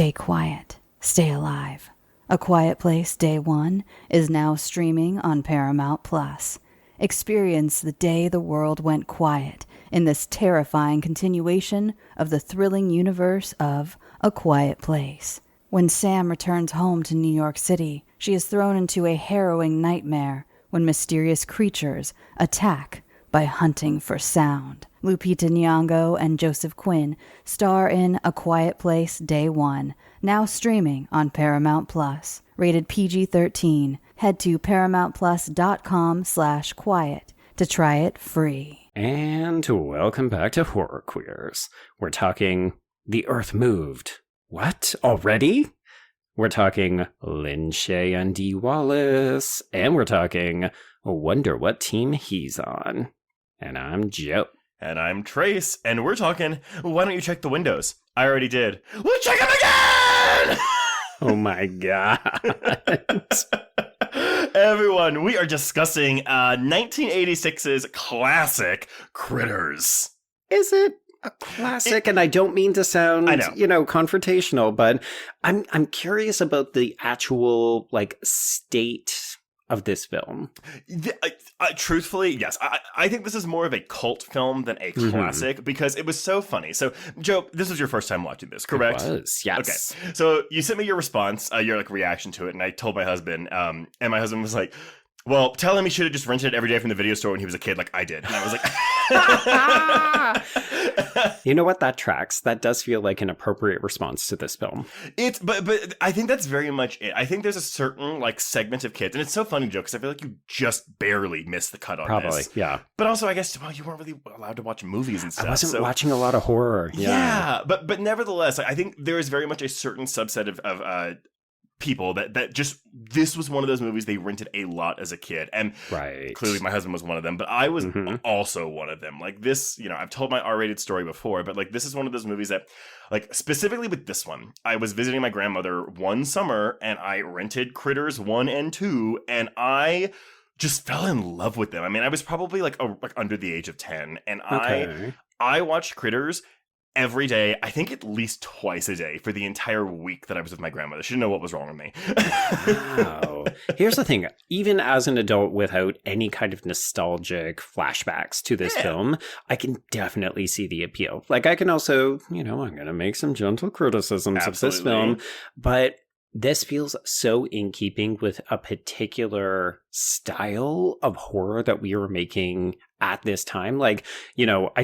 Stay quiet. Stay alive. A Quiet Place Day 1 is now streaming on Paramount+. Experience the day the world went quiet in this terrifying continuation of the thrilling universe of A Quiet Place. When Sam returns home to New York City, she is thrown into a harrowing nightmare when mysterious creatures attack by hunting for sound. Lupita Nyong'o and Joseph Quinn star in A Quiet Place Day 1, now streaming on Paramount+. Rated PG-13. Head to ParamountPlus.com/quiet to try it free. And welcome back to Horror Queers. We're talking The Earth Moved. What? Already? We're talking Lin Shaye and Dee Wallace. And we're talking Wonder What Team He's On. And I'm Joe. And I'm Trace. And we're talking, why don't you check the windows? I already did. We'll check them again! Oh my god. Everyone, we are discussing 1986's classic Critters. Is it a classic? And I don't mean to sound, confrontational, but I'm curious about the actual, state of this film. Truthfully, yes. I think this is more of a cult film than a classic because it was so funny. So, Joe, this was your first time watching this, correct? It was, yes. Okay. So you sent me your response, your reaction to it, and I told my husband, and my husband was like, well, tell him he should have just rented it every day from the video store when he was a kid like I did. And I was like... You know what? That tracks. That does feel like an appropriate response to this film. But I think that's very much it. I think there's a certain segment of kids, and it's so funny, Joe, because I feel like you just barely missed the cut on this. Probably, yeah. But also, I guess, you weren't really allowed to watch movies and stuff. I wasn't watching a lot of horror. Yeah, but nevertheless, I think there is very much a certain subset of people that just, this was one of those movies they rented a lot as a kid, and clearly my husband was one of them, but I was also one of them. This, I've told my R-rated story before, but this is one of those movies that, specifically with this one, I was visiting my grandmother one summer and I rented Critters 1 and 2, and I just fell in love with them. I mean, I was probably under the age of 10, and I watched Critters every day, I think at least twice a day for the entire week that I was with my grandmother. She didn't know what was wrong with me. Wow. Here's the thing. Even as an adult without any kind of nostalgic flashbacks to this film, I can definitely see the appeal. I can also, I'm going to make some gentle criticisms of this film, but this feels so in keeping with a particular style of horror that we were making at this time. I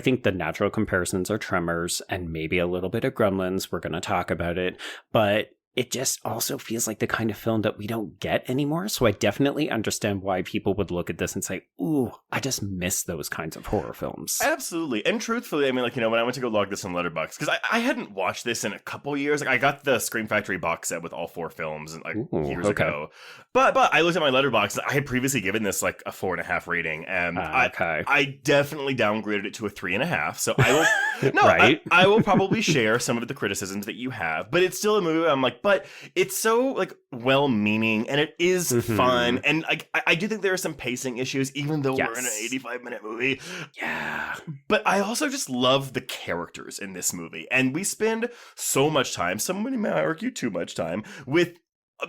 think the natural comparisons are Tremors and maybe a little bit of Gremlins. We're going to talk about it, but it just also feels like the kind of film that we don't get anymore. So I definitely understand why people would look at this and say, ooh, I just miss those kinds of horror films. Absolutely. And truthfully, I mean, when I went to go log this on Letterboxd, because I hadn't watched this in a couple years. I got the Scream Factory box set with all 4 films years ago. But I looked at my Letterboxd. I had previously given this a 4.5 rating. And I definitely downgraded it to a 3.5. So I will... I will probably share some of the criticisms that you have, but it's still a movie I'm but it's so well-meaning and it is fun, and I do think there are some pacing issues even though we're in an 85-minute movie. Yeah. But I also just love the characters in this movie, and we spend so much time, somebody may argue too much time, with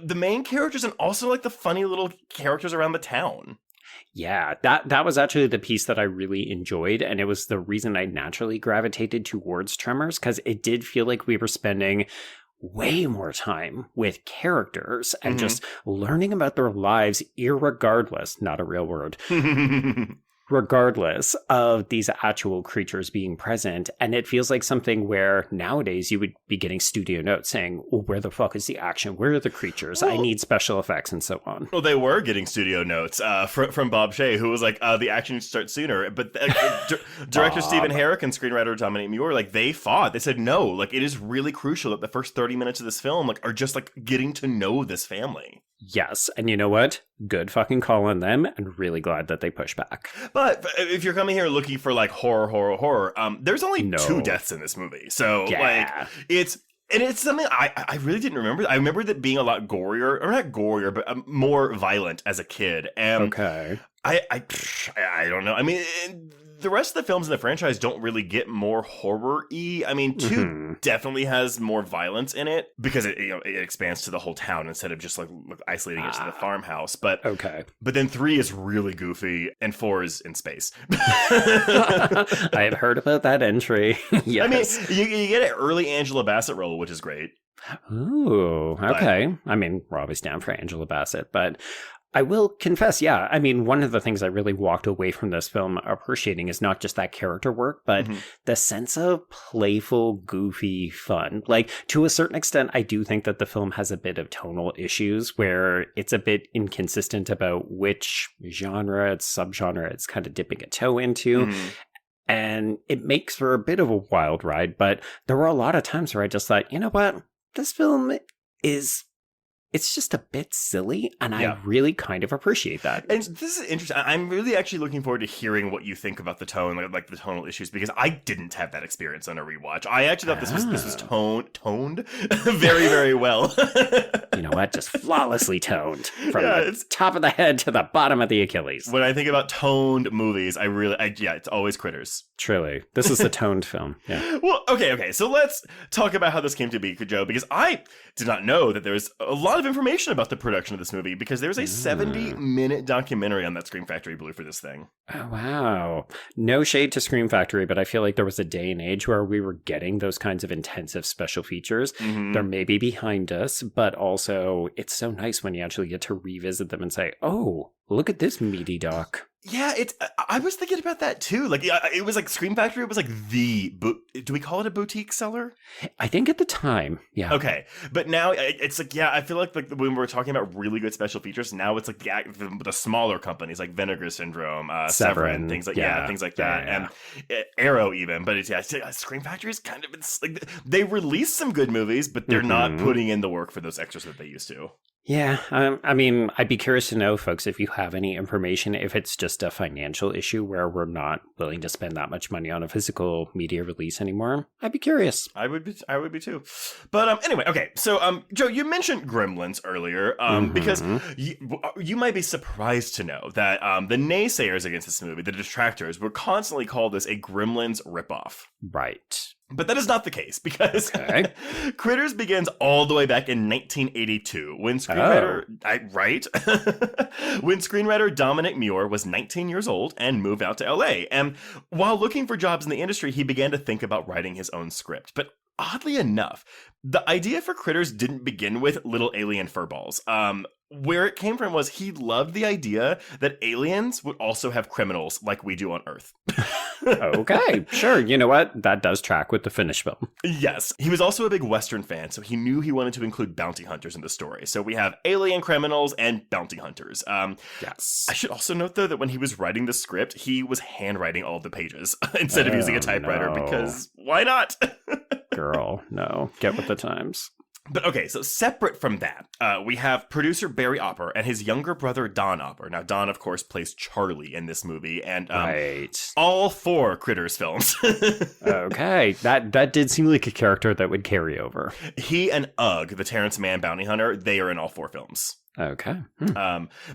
the main characters and also the funny little characters around the town. Yeah, that was actually the piece that I really enjoyed, and it was the reason I naturally gravitated towards Tremors, because it did feel like we were spending way more time with characters and just learning about their lives irregardless, not a real word, regardless of these actual creatures being present. And it feels like something where nowadays you would be getting studio notes saying, well, where the fuck is the action? Where are the creatures? I need special effects and so on. Well, they were getting studio notes from Bob Shaye, who was the action needs to start sooner. But director Stephen Herek and screenwriter Dominique Muir, they fought. They said, no, it is really crucial that the first 30 minutes of this film are just getting to know this family. Yes, and you know what? Good fucking call on them, and really glad that they push back. But if you're coming here looking for horror, there's only 2 deaths in this movie. So it's something I really didn't remember. I remember that being a lot gorier, or not gorier, but more violent as a kid. And I don't know. I mean, the rest of the films in the franchise don't really get more horror-y. I mean, 2 definitely has more violence in it because it expands to the whole town instead of just like isolating it to the farmhouse. But then 3 is really goofy and 4 is in space. I have heard about that entry. Yes. I mean, you get an early Angela Bassett role, which is great. Ooh, okay. I mean, we're always down for Angela Bassett, but I will confess, yeah. I mean, one of the things I really walked away from this film appreciating is not just that character work, but the sense of playful, goofy fun. Like, to a certain extent, I do think that the film has a bit of tonal issues where it's a bit inconsistent about which genre, subgenre it's kind of dipping a toe into. And it makes for a bit of a wild ride, but there were a lot of times where I just thought, you know what? This film it's just a bit silly, and I really kind of appreciate that. And this is interesting. I'm really actually looking forward to hearing what you think about the tone, like the tonal issues, because I didn't have that experience on a rewatch. I actually thought this was toned very, very well. You know what? Just flawlessly toned from the top of the head to the bottom of the Achilles. When I think about toned movies, it's always Critters. Truly. This is a toned film. Yeah. Well, okay. So let's talk about how this came to be, Joe, because I did not know that there was a lot of information about the production of this movie, because there's a 70-minute documentary on that Scream Factory Blue for this thing. Oh, wow. No shade to Scream Factory, but I feel like there was a day and age where we were getting those kinds of intensive special features. They're maybe behind us, but also it's so nice when you actually get to revisit them and say, oh, look at this meaty doc. Yeah, I was thinking about that too. Like, it was like Scream Factory was like do we call it a boutique seller? I think at the time, yeah. Okay, but now it's like, I feel like when we're talking about really good special features, now it's like the smaller companies like Vinegar Syndrome, Severin, things like that, and Arrow even. But Scream Factory is kind of, it's like they release some good movies, but they're not putting in the work for those extras that they used to. Yeah, I mean, I'd be curious to know, folks, if you have any information, if it's just a financial issue where we're not willing to spend that much money on a physical media release anymore. I'd be curious. I would be too. But anyway, okay. So, Joe, you mentioned Gremlins earlier, because you might be surprised to know that the naysayers against this movie, the detractors, would constantly call this a Gremlins ripoff. Right. But that is not the case, because Critters begins all the way back in 1982 when when screenwriter Dominic Muir was 19 years old and moved out to LA. And while looking for jobs in the industry, he began to think about writing his own script. But oddly enough, the idea for Critters didn't begin with little alien furballs. Where it came from was he loved the idea that aliens would also have criminals like we do on Earth. Okay, sure. You know what? That does track with the finished film. Yes. He was also a big Western fan, so he knew he wanted to include bounty hunters in the story. So we have alien criminals and bounty hunters. Yes. I should also note, though, that when he was writing the script, he was handwriting all the pages instead of using a typewriter, because why not? Girl, no. Get with the times. But okay, so separate from that, we have producer Barry Opper and his younger brother Don Opper. Now, Don, of course, plays Charlie in this movie, and all 4 Critters films. Okay, that did seem like a character that would carry over. He and Ugg, the Terrence Mann bounty hunter, they are in all 4 films. Okay.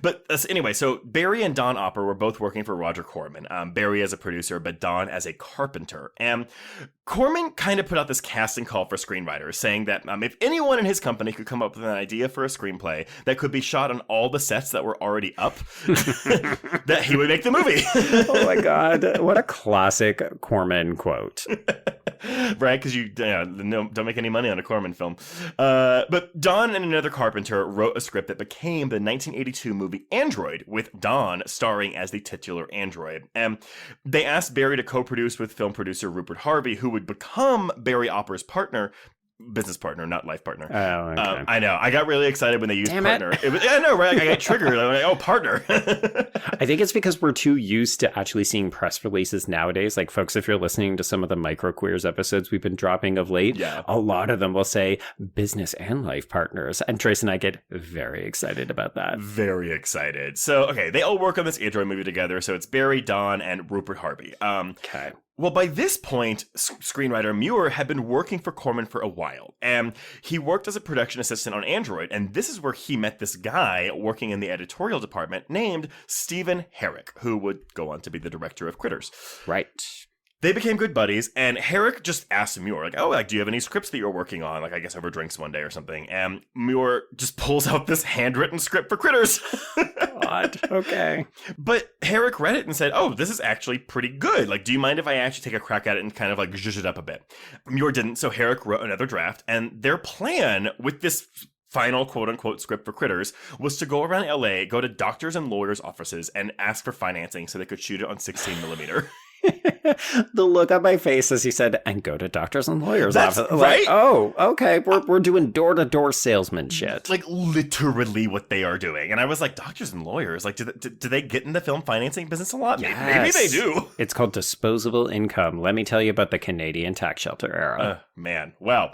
But anyway, so Barry and Don Opper were both working for Roger Corman. Barry as a producer, but Don as a carpenter. And Corman kind of put out this casting call for screenwriters, saying that if anyone in his company could come up with an idea for a screenplay that could be shot on all the sets that were already up, that he would make the movie. Oh my God. What a classic Corman quote. Right, because you don't make any money on a Corman film. But Don and another carpenter wrote a script that became the 1982 movie Android, with Don starring as the titular android. And they asked Barry to co-produce with film producer Rupert Harvey, who would become Barry Opper's business partner, not life partner. Oh, okay. I know. I got really excited when they used partner. I know, right? I got triggered. I'm like, oh, partner. I think it's because we're too used to actually seeing press releases nowadays. Like, folks, if you're listening to some of the Micro Queers episodes we've been dropping of late, a lot of them will say business and life partners. And Trace and I get very excited about that. Very excited. So, okay, they all work on this Android movie together. So it's Barry, Don, and Rupert Harvey. Okay. Well, by this point, screenwriter Muir had been working for Corman for a while, and he worked as a production assistant on Android, and this is where he met this guy working in the editorial department named Stephen Herek, who would go on to be the director of Critters. Right. They became good buddies, and Herek just asked Muir, like, oh, like, do you have any scripts that you're working on? Like, I guess over drinks one day or something. And Muir just pulls out this handwritten script for Critters. Odd. Okay. But Herek read it and said, oh, this is actually pretty good. Like, do you mind if I actually take a crack at it and kind of like zhuzh it up a bit? Muir didn't, so Herek wrote another draft, and their plan with this final quote-unquote script for Critters was to go around LA, go to doctors and lawyers' offices, and ask for financing so they could shoot it on 16 millimeter. The look on my face as he said, and go to doctors and lawyers' office. Right? Like, oh, okay, we're doing door-to-door salesman shit. Like, literally what they are doing. And I was like, doctors and lawyers? Like, do they get in the film financing business a lot? Yes. Maybe they do. It's called disposable income. Let me tell you about the Canadian tax shelter era. Man. Well,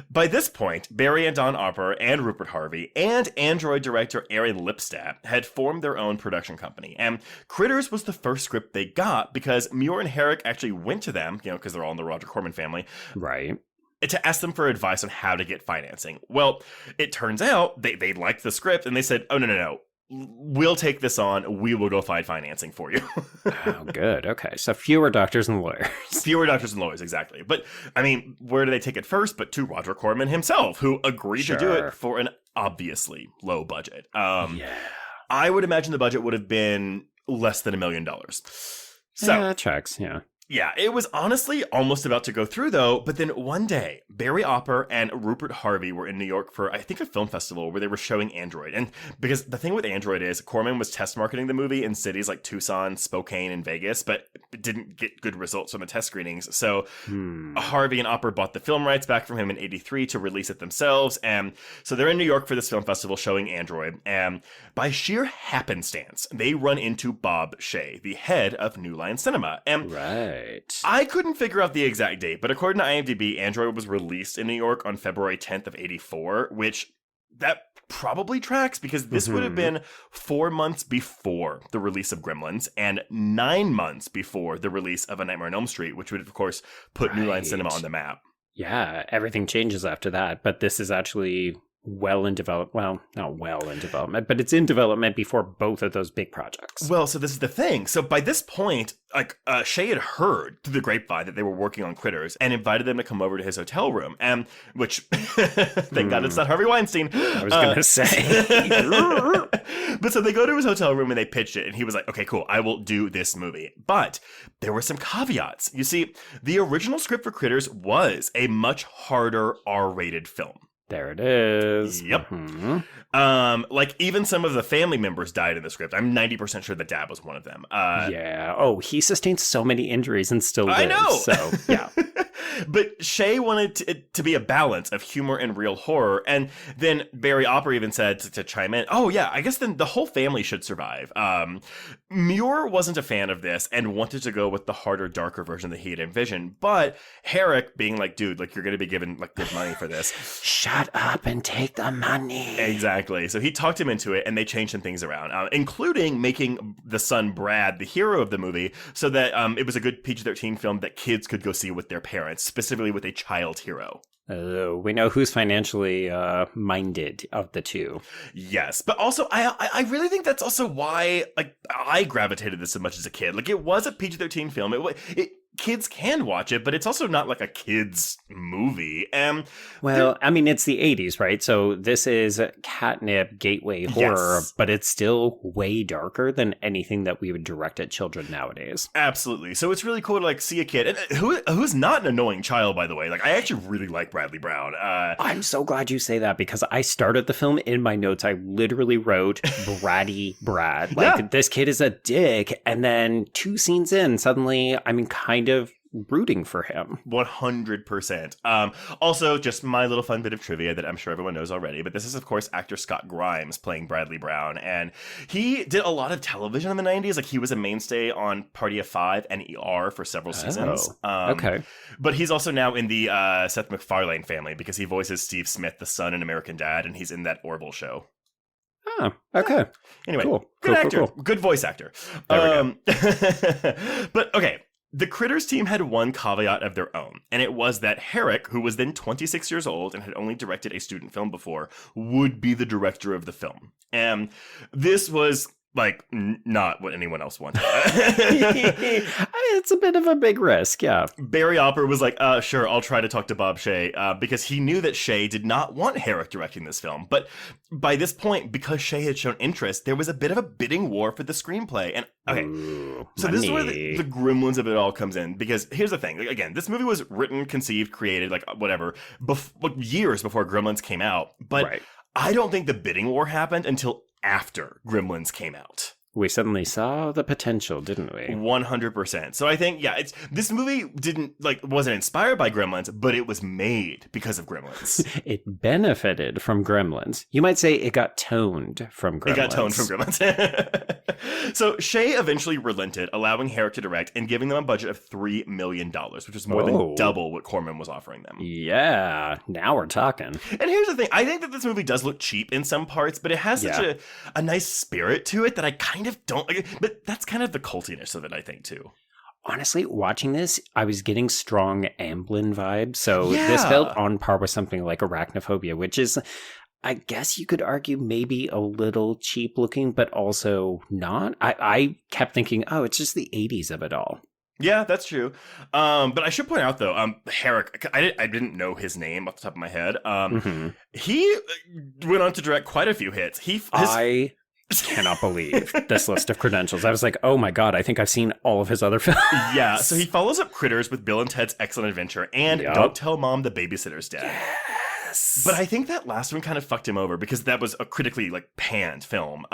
by this point, Barry and Don Opper and Rupert Harvey and Android director Aaron Lipstadt had formed their own production company. And Critters was the first script they got because Muir and Herek actually went to them, because they're all in the Roger Corman family. Right. To ask them for advice on how to get financing. Well, it turns out they liked the script and they said, oh, no. We'll take this on. We will go find financing for you. Oh, good. Okay. So fewer doctors and lawyers. Fewer doctors and lawyers, exactly. But, I mean, where do they take it first? But to Roger Corman himself, who agreed to do it for an obviously low budget. I would imagine the budget would have been less than $1 million. So that tracks, yeah. Yeah, it was honestly almost about to go through, though. But then one day, Barry Opper and Rupert Harvey were in New York for, I think, a film festival where they were showing Android. And because the thing with Android is Corman was test marketing the movie in cities like Tucson, Spokane, and Vegas, but it didn't get good results from the test screenings. So Harvey and Opper bought the film rights back from him in 1983 to release it themselves. And so they're in New York for this film festival showing Android. And by sheer happenstance, they run into Bob Shaye, the head of New Line Cinema. And I couldn't figure out the exact date, but according to IMDb, Android was released in New York on February 10th of 1984, which that probably tracks because this would have been 4 months before the release of Gremlins and 9 months before the release of A Nightmare on Elm Street, which would, of course, put New Line Cinema on the map. Yeah, everything changes after that, but this is actually well in development. Well, not well in development, but it's in development before both of those big projects. Well, so this is the thing. So by this point, like Shaye had heard through the grapevine that they were working on Critters and invited them to come over to his hotel room. And which, thank God it's not Harvey Weinstein. I was going to say. But so they go to his hotel room and they pitched it. And he was like, okay, cool, I will do this movie. But there were some caveats. You see, the original script for Critters was a much harder R-rated film. There it is. Yep. Like even some of the family members died in the script. I'm 90% sure the dad was one of them. Yeah. Oh, he sustained so many injuries and still lives. I know. So, yeah. But Shaye wanted it to be a balance of humor and real horror. And then Barry Opper even said to chime in, oh, yeah, I guess then the whole family should survive. Muir wasn't a fan of this and wanted to go with the harder, darker version that he had envisioned. But Herek being like, dude, like you're going to be given like good money for this. Shut up and take the money. Exactly. So he talked him into it and they changed some things around, including making the son Brad the hero of the movie so that it was a good PG-13 film that kids could go see with their parents, specifically with a child hero. We know who's financially minded of the two. Yes, but also I really think that's also why like I gravitated this so much as a kid. Like it was a PG-13 film. It kids can watch it, but it's also not like a kid's movie. Well, I mean, it's the 80s, right? So this is catnip gateway horror, but it's still way darker than anything that we would direct at children nowadays. Absolutely. So it's really cool to like see a kid and who's not an annoying child, by the way. Like I actually really like Bradley Brown. I'm so glad you say that because I started the film in my notes. I literally wrote Bratty-Brad. Like this kid is a dick. And then 2 scenes in, suddenly I'm kind of rooting for him. 100%. Also, just my little fun bit of trivia that I'm sure everyone knows already, but this is, of course, actor Scott Grimes playing Bradley Brown, and he did a lot of television in the 90s. Like, he was a mainstay on Party of Five and ER for several seasons. Okay. But he's also now in the Seth MacFarlane family because he voices Steve Smith, the son in American Dad, and he's in that Orville show. Oh, okay. Anyway, cool. Good actor. Cool. Good voice actor. There we go. But, okay. The Critters team had one caveat of their own, and it was that Herek, who was then 26 years old and had only directed a student film before, would be the director of the film. And this was not what anyone else wanted. It's a bit of a big risk, yeah. Barry Opper was like, sure, I'll try to talk to Bob Shaye, because he knew that Shaye did not want Herek directing this film. But by this point, because Shaye had shown interest, there was a bit of a bidding war for the screenplay. And so this is where the Gremlins of it all comes in, because here's the thing. Again, this movie was written, conceived, created, years before Gremlins came out. But I don't think the bidding war happened until after Gremlins came out. We suddenly saw the potential, didn't we? 100%. So I think, this movie wasn't inspired by Gremlins, but it was made because of Gremlins. It benefited from Gremlins. You might say it got toned from Gremlins. So Shaye eventually relented, allowing Herek to direct and giving them a budget of $3 million, which was more than double what Corman was offering them. Yeah, now we're talking. And here's the thing. I think that this movie does look cheap in some parts, but it has such a nice spirit to it that I kind of don't like it. But that's kind of the cultiness of it, I think, too. Honestly, watching this, I was getting strong Amblin vibes. So this felt on par with something like Arachnophobia, which is, I guess you could argue, maybe a little cheap looking, but also not. I kept thinking, it's just the 80s of it all. Yeah, that's true. But I should point out, though, Herek, I didn't know his name off the top of my head. He went on to direct quite a few hits. I cannot believe this list of credentials. I was like, oh my God, I think I've seen all of his other films. Yeah, so he follows up Critters with Bill and Ted's Excellent Adventure and Don't Tell Mom the Babysitter's Dead. Yes. But I think that last one kind of fucked him over because that was a critically panned film.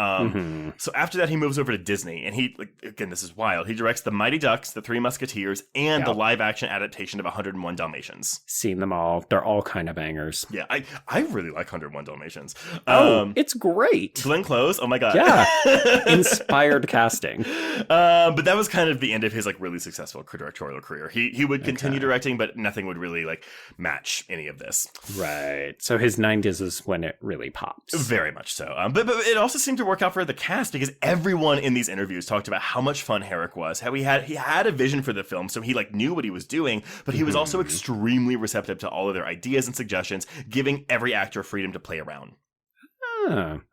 So after that, he moves over to Disney, and he, again, this is wild. He directs The Mighty Ducks, The Three Musketeers, and the live-action adaptation of 101 Dalmatians. Seen them all. They're all kind of bangers. Yeah, I really like 101 Dalmatians. It's great. Glenn Close, oh my God. Yeah, inspired casting. But that was kind of the end of his really successful directorial career. He would continue directing, but nothing would really match any of this. Right. So his 90s is when it really pops. Very much so. But it also seemed to work out for the cast because everyone in these interviews talked about how much fun Herek was, how he had a vision for the film, so he knew what he was doing, but he was also extremely receptive to all of their ideas and suggestions, giving every actor freedom to play around.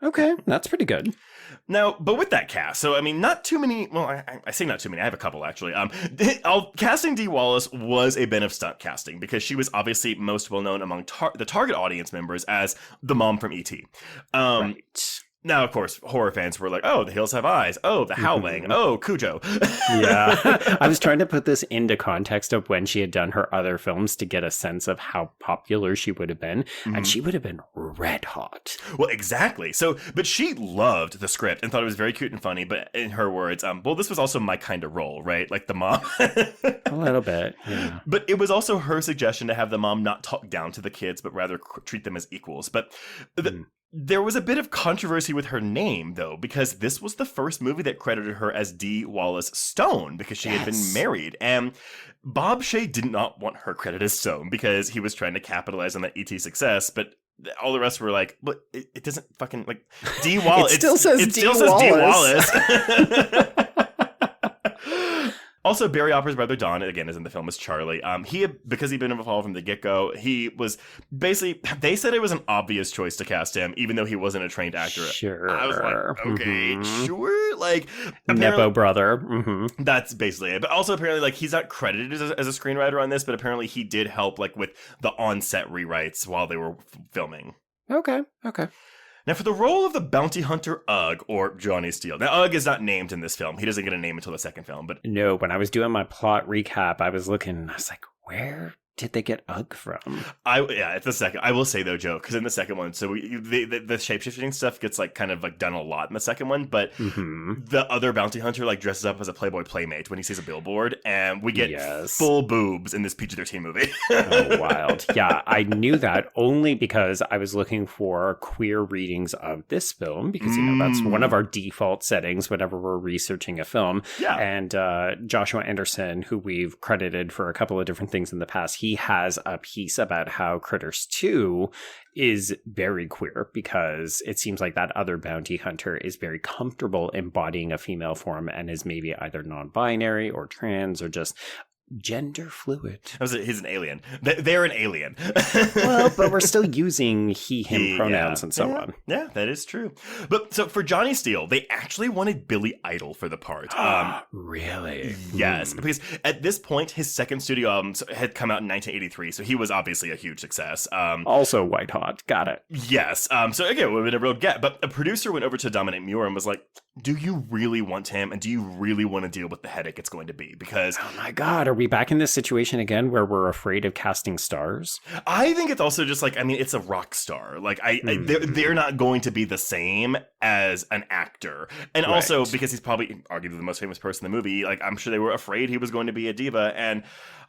Okay, that's pretty good. Now, but with that cast, so not too many. Well, I say not too many. I have a couple actually. Casting Dee Wallace was a bit of stunt casting because she was obviously most well known among the target audience members as the mom from E.T. Right. Now, of course, horror fans were like, oh, The Hills Have Eyes. Oh, The Howling. Oh, Cujo. Yeah. I was trying to put this into context of when she had done her other films to get a sense of how popular she would have been. And she would have been red hot. Well, exactly. So, but she loved the script and thought it was very cute and funny. But in her words, this was also my kind of role, right? Like the mom. A little bit, yeah. But it was also her suggestion to have the mom not talk down to the kids, but rather treat them as equals. But there was a bit of controversy with her name, though, because this was the first movie that credited her as Dee Wallace Stone because she had been married. And Bob Shaye did not want her credited as Stone because he was trying to capitalize on that E.T. success, but all the rest were like, but it doesn't fucking, Dee Wallace. It still says Dee Wallace. Also, Barry Opper's brother Don, again, is in the film as Charlie. Because he'd been involved from the get-go, he was basically, they said it was an obvious choice to cast him, even though he wasn't a trained actor. Sure. I was like, okay, sure. Nepo brother. That's basically it. But also, apparently, he's not credited as a screenwriter on this, but apparently he did help, with the on-set rewrites while they were filming. Okay. Now, for the role of the bounty hunter Ugg, or Johnny Steele. Now, Ugg is not named in this film. He doesn't get a name until the second film. But no, when I was doing my plot recap, I was looking, I was like, where did they get Ugg from? It's the second. I will say, though, Joe, because in the second one, so the shape-shifting stuff gets, kind of done a lot in the second one, but the other bounty hunter, dresses up as a Playboy Playmate when he sees a billboard, and we get full boobs in this PG-13 movie. Oh, wild. Yeah, I knew that only because I was looking for queer readings of this film, because, that's one of our default settings whenever we're researching a film. Yeah. And Joshua Anderson, who we've credited for a couple of different things in the past, he he has a piece about how Critters 2 is very queer, because it seems like that other bounty hunter is very comfortable embodying a female form and is maybe either non-binary or trans or just gender fluid. He's an alien. They're an alien. Well, but we're still using he, him pronouns and so on. Yeah, that is true. But so for Johnny Steele, they actually wanted Billy Idol for the part. Really? Yes. Because at this point, his second studio album had come out in 1983, so he was obviously a huge success. Also white hot. Got it. Yes. So again, it would have been a real get. But a producer went over to Dominic Muir and was like, do you really want him? And do you really want to deal with the headache it's going to be? Because, oh my God, are we back in this situation again where we're afraid of casting stars? I think it's also just like, I mean, it's a rock star. Like, they're not going to be the same as an actor. And also because he's probably arguably the most famous person in the movie, like, I'm sure they were afraid he was going to be a diva. And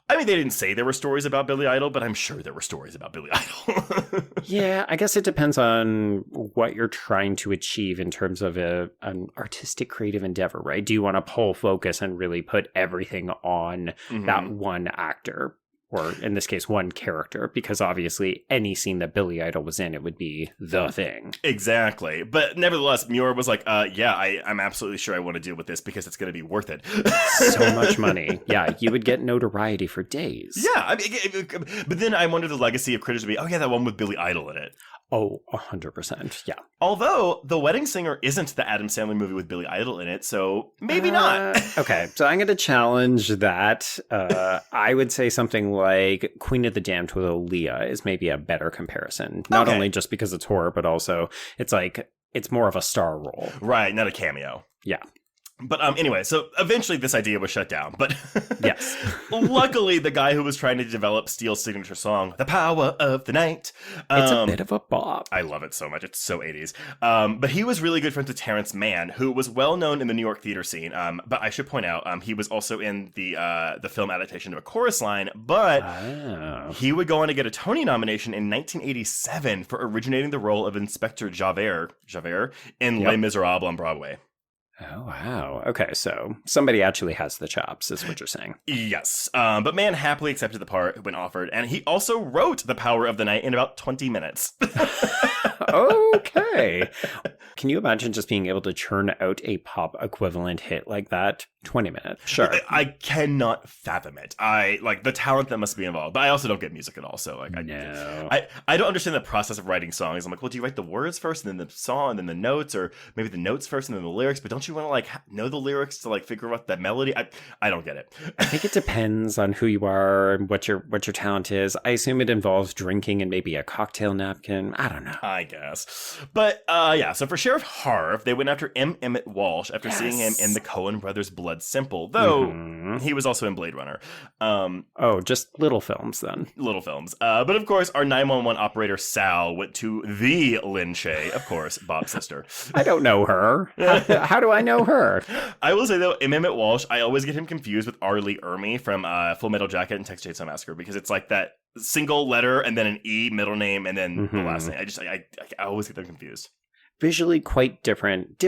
I mean, they didn't say there were stories about Billy Idol, but I'm sure there were stories about Billy Idol. Yeah, I guess it depends on what you're trying to achieve in terms of an artistic creative endeavor, right? Do you want to pull focus and really put everything on that one actor? Or in this case, one character, because obviously any scene that Billy Idol was in, it would be the thing. Exactly. But nevertheless, Muir was like, I'm absolutely sure I want to deal with this because it's going to be worth it. So much money. Yeah, you would get notoriety for days. Yeah. I mean, but then I wonder the legacy of Critters would be, oh yeah, that one with Billy Idol in it. Oh, 100%. Yeah. Although The Wedding Singer isn't the Adam Sandler movie with Billy Idol in it, so maybe not. Okay, so I'm going to challenge that. I would say something like Queen of the Damned with Aaliyah is maybe a better comparison. Not only just because it's horror, but also it's like, it's more of a star role. Right, not a cameo. Yeah. But anyway, so eventually this idea was shut down. But yes, luckily the guy who was trying to develop Steele's signature song, "The Power of the Night," it's a bit of a bop. I love it so much; it's so 80s. But he was really good friends with Terrence Mann, who was well known in the New York theater scene. But I should point out, he was also in the film adaptation of A Chorus Line. But he would go on to get a Tony nomination in 1987 for originating the role of Inspector Javert in Les Miserables on Broadway. Oh, wow. Okay, so somebody actually has the chops, is what you're saying. Yes. But Mann happily accepted the part when offered, and he also wrote The Power of the Night in about 20 minutes. Okay. Can you imagine just being able to churn out a pop equivalent hit like that? 20 minutes. Sure. I cannot fathom it. I like the talent that must be involved, but I also don't get music at all. So like, I don't understand the process of writing songs. I'm like, well, do you write the words first and then the song and then the notes, or maybe the notes first and then the lyrics? But don't you want to like know the lyrics to like figure out the melody? I don't get it. I think it depends on who you are and what your talent is. I assume it involves drinking and maybe a cocktail napkin. I don't know. I guess. But so for Sheriff Harv, they went after M. Emmett Walsh after seeing him in the Coen Brothers' Blood Simple, though he was also in Blade Runner. Just little films then. Little films. But of course, our 911 operator Sal went to the Lynn Shay, of course, Bob's sister. I don't know her. How do I know her? I will say though, M. Emmett Walsh, I always get him confused with R. Lee Ermey from Full Metal Jacket and Texas Chainsaw Massacre, because it's like that single letter and then an E middle name and then the last name. I always get them confused. Visually quite different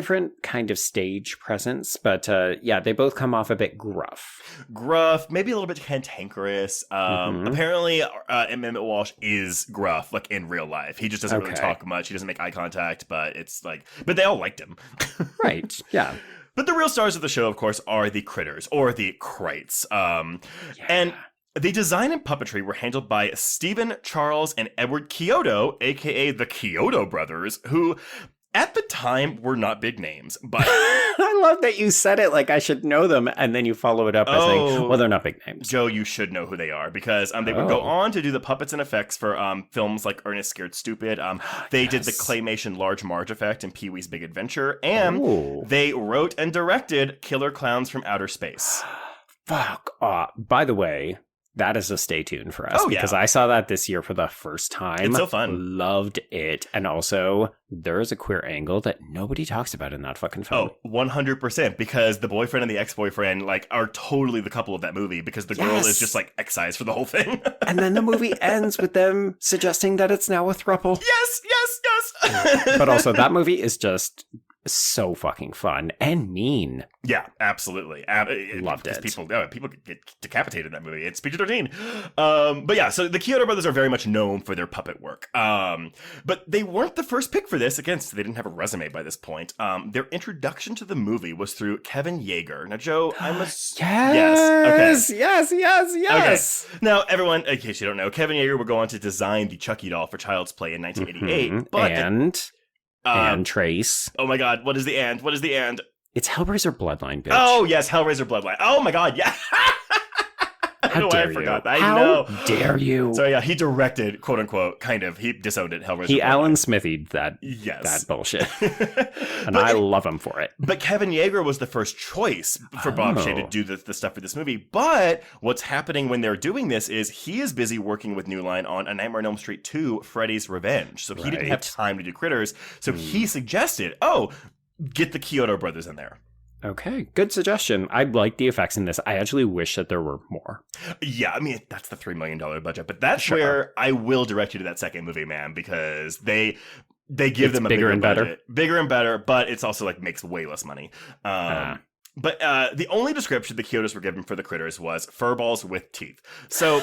kind of stage presence, but they both come off a bit gruff, maybe a little bit cantankerous. Apparently M. Emmett Walsh is gruff, like in real life. He just doesn't really talk much. He doesn't make eye contact, but they all liked him. Right, yeah. But the real stars of the show, of course, are the Critters, or the Krites. And the design and puppetry were handled by Stephen, Charles, and Edward Chiodo, a.k.a. the Chiodo brothers, who at the time were not big names. But I love that you said it like I should know them, and then you follow it up by saying, well, they're not big names. Joe, you should know who they are, because they would go on to do the puppets and effects for films like Ernest Scared Stupid. They did the claymation Large Marge effect in Pee-wee's Big Adventure, and they wrote and directed Killer Clowns from Outer Space. Fuck off. By the way, that is a stay tuned for us, because I saw that this year for the first time. It's so fun. Loved it. And also, there is a queer angle that nobody talks about in that fucking film. Oh, 100%. Because the boyfriend and the ex-boyfriend are totally the couple of that movie, because the girl is just excised for the whole thing. And then the movie ends with them suggesting that it's now a throuple. Yes. But also, that movie is just So fucking fun and mean. Yeah, absolutely. Loved it. People get decapitated in that movie. It's PG-13. But yeah, so the Chiodo brothers are very much known for their puppet work. But they weren't the first pick for this. Again, so they didn't have a resume by this point. Their introduction to the movie was through Kevin Yeager. Now, Joe, Yes. Okay. Now, everyone, in case you don't know, Kevin Yeager would go on to design the Chucky doll for Child's Play in 1988. But and Trace. Oh my God, what is the and? What is the and? It's Hellraiser Bloodline, bitch. Oh, yes, Hellraiser Bloodline. Oh my God, yeah. I don't know why I forgot that. I know. How dare you? So yeah, he directed, quote unquote, kind of. He disowned it. Hellraiser. He Bloodline. Alan Smithied that bullshit, and I love him for it. But Kevin Yeager was the first choice for Bob Shea to do the stuff for this movie. But what's happening when they're doing this is he is busy working with New Line on A Nightmare on Elm Street 2: Freddy's Revenge. So he didn't have time to do Critters. So he suggested, get the Chiodo brothers in there. Okay, good suggestion. I like the effects in this. I actually wish that there were more. Yeah, I mean, that's the $3 million budget, but that's where I will direct you to that second movie, man, because they give them a bigger and better. Bigger and better, but it's also like makes way less money. But the only description the Chiodos were given for the critters was furballs with teeth. So,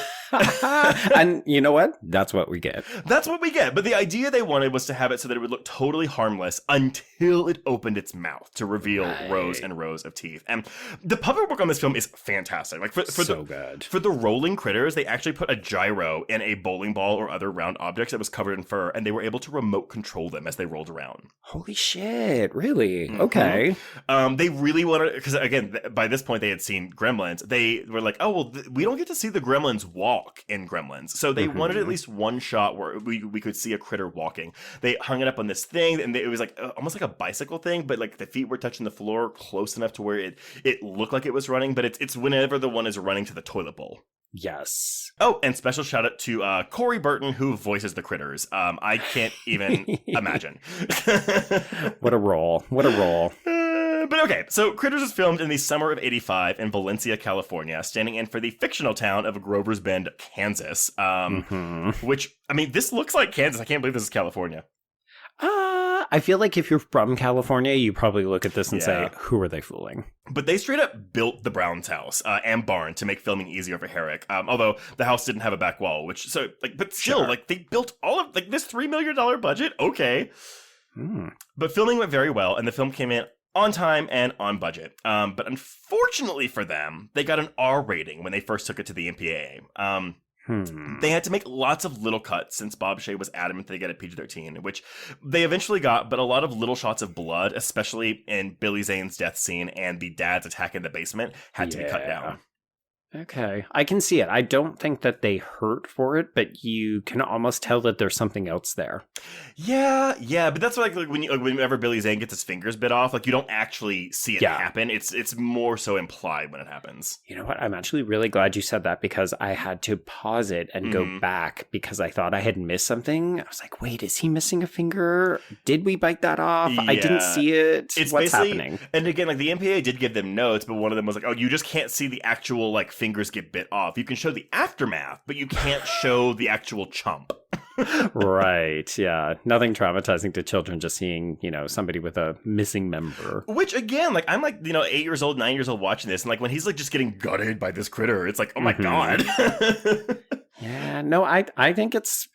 and you know what? That's what we get. That's what we get. But the idea they wanted was to have it so that it would look totally harmless until it opened its mouth to reveal rows and rows of teeth. And the puppet work on this film is fantastic. Like good. For the rolling critters, they actually put a gyro in a bowling ball or other round objects that was covered in fur, and they were able to remote control them as they rolled around. Holy shit! Really? Mm-hmm. Okay. They really wanted. Because again, by this point they had seen Gremlins. They were like, "Oh well, we don't get to see the Gremlins walk in Gremlins." So they wanted at least one shot where we could see a critter walking. They hung it up on this thing, and it was like almost like a bicycle thing, but like the feet were touching the floor close enough to where it looked like it was running. But it's whenever the one is running to the toilet bowl. Yes. Oh, and special shout out to Corey Burton, who voices the critters. I can't even imagine. What a role! What a role! But okay, so Critters was filmed in the summer of '85 in Valencia, California, standing in for the fictional town of Grover's Bend, Kansas. Which, I mean, this looks like Kansas. I can't believe this is California. I feel like if you're from California, you probably look at this and say, who are they fooling? But they straight up built the Browns house and barn to make filming easier for Herek. Although the house didn't have a back wall, but still, they built all of this $3 million budget. Okay. But filming went very well, and the film came in on time and on budget. But unfortunately for them, they got an R rating when they first took it to the MPAA. They had to make lots of little cuts since Bob Shea was adamant they get a PG-13, which they eventually got, but a lot of little shots of blood, especially in Billy Zane's death scene and the dad's attack in the basement, had to be cut down. Okay, I can see it. I don't think that they hurt for it, but you can almost tell that there's something else there. Yeah, but that's like whenever Billy Zane gets his fingers bit off, you don't actually see it happen. It's more so implied when it happens. You know what? I'm actually really glad you said that, because I had to pause it and go back because I thought I had missed something. I was like, wait, is he missing a finger? Did we bite that off? Yeah. I didn't see it. What's happening? And again, the MPA did give them notes, but one of them was like, oh, you just can't see the actual fingers get bit off. You can show the aftermath, but you can't show the actual chomp. Right, yeah. Nothing traumatizing to children, just seeing, somebody with a missing member. Which, again, I'm 8 years old, 9 years old watching this, and when he's just getting gutted by this critter, it's like, oh my God. Yeah, no, I think it's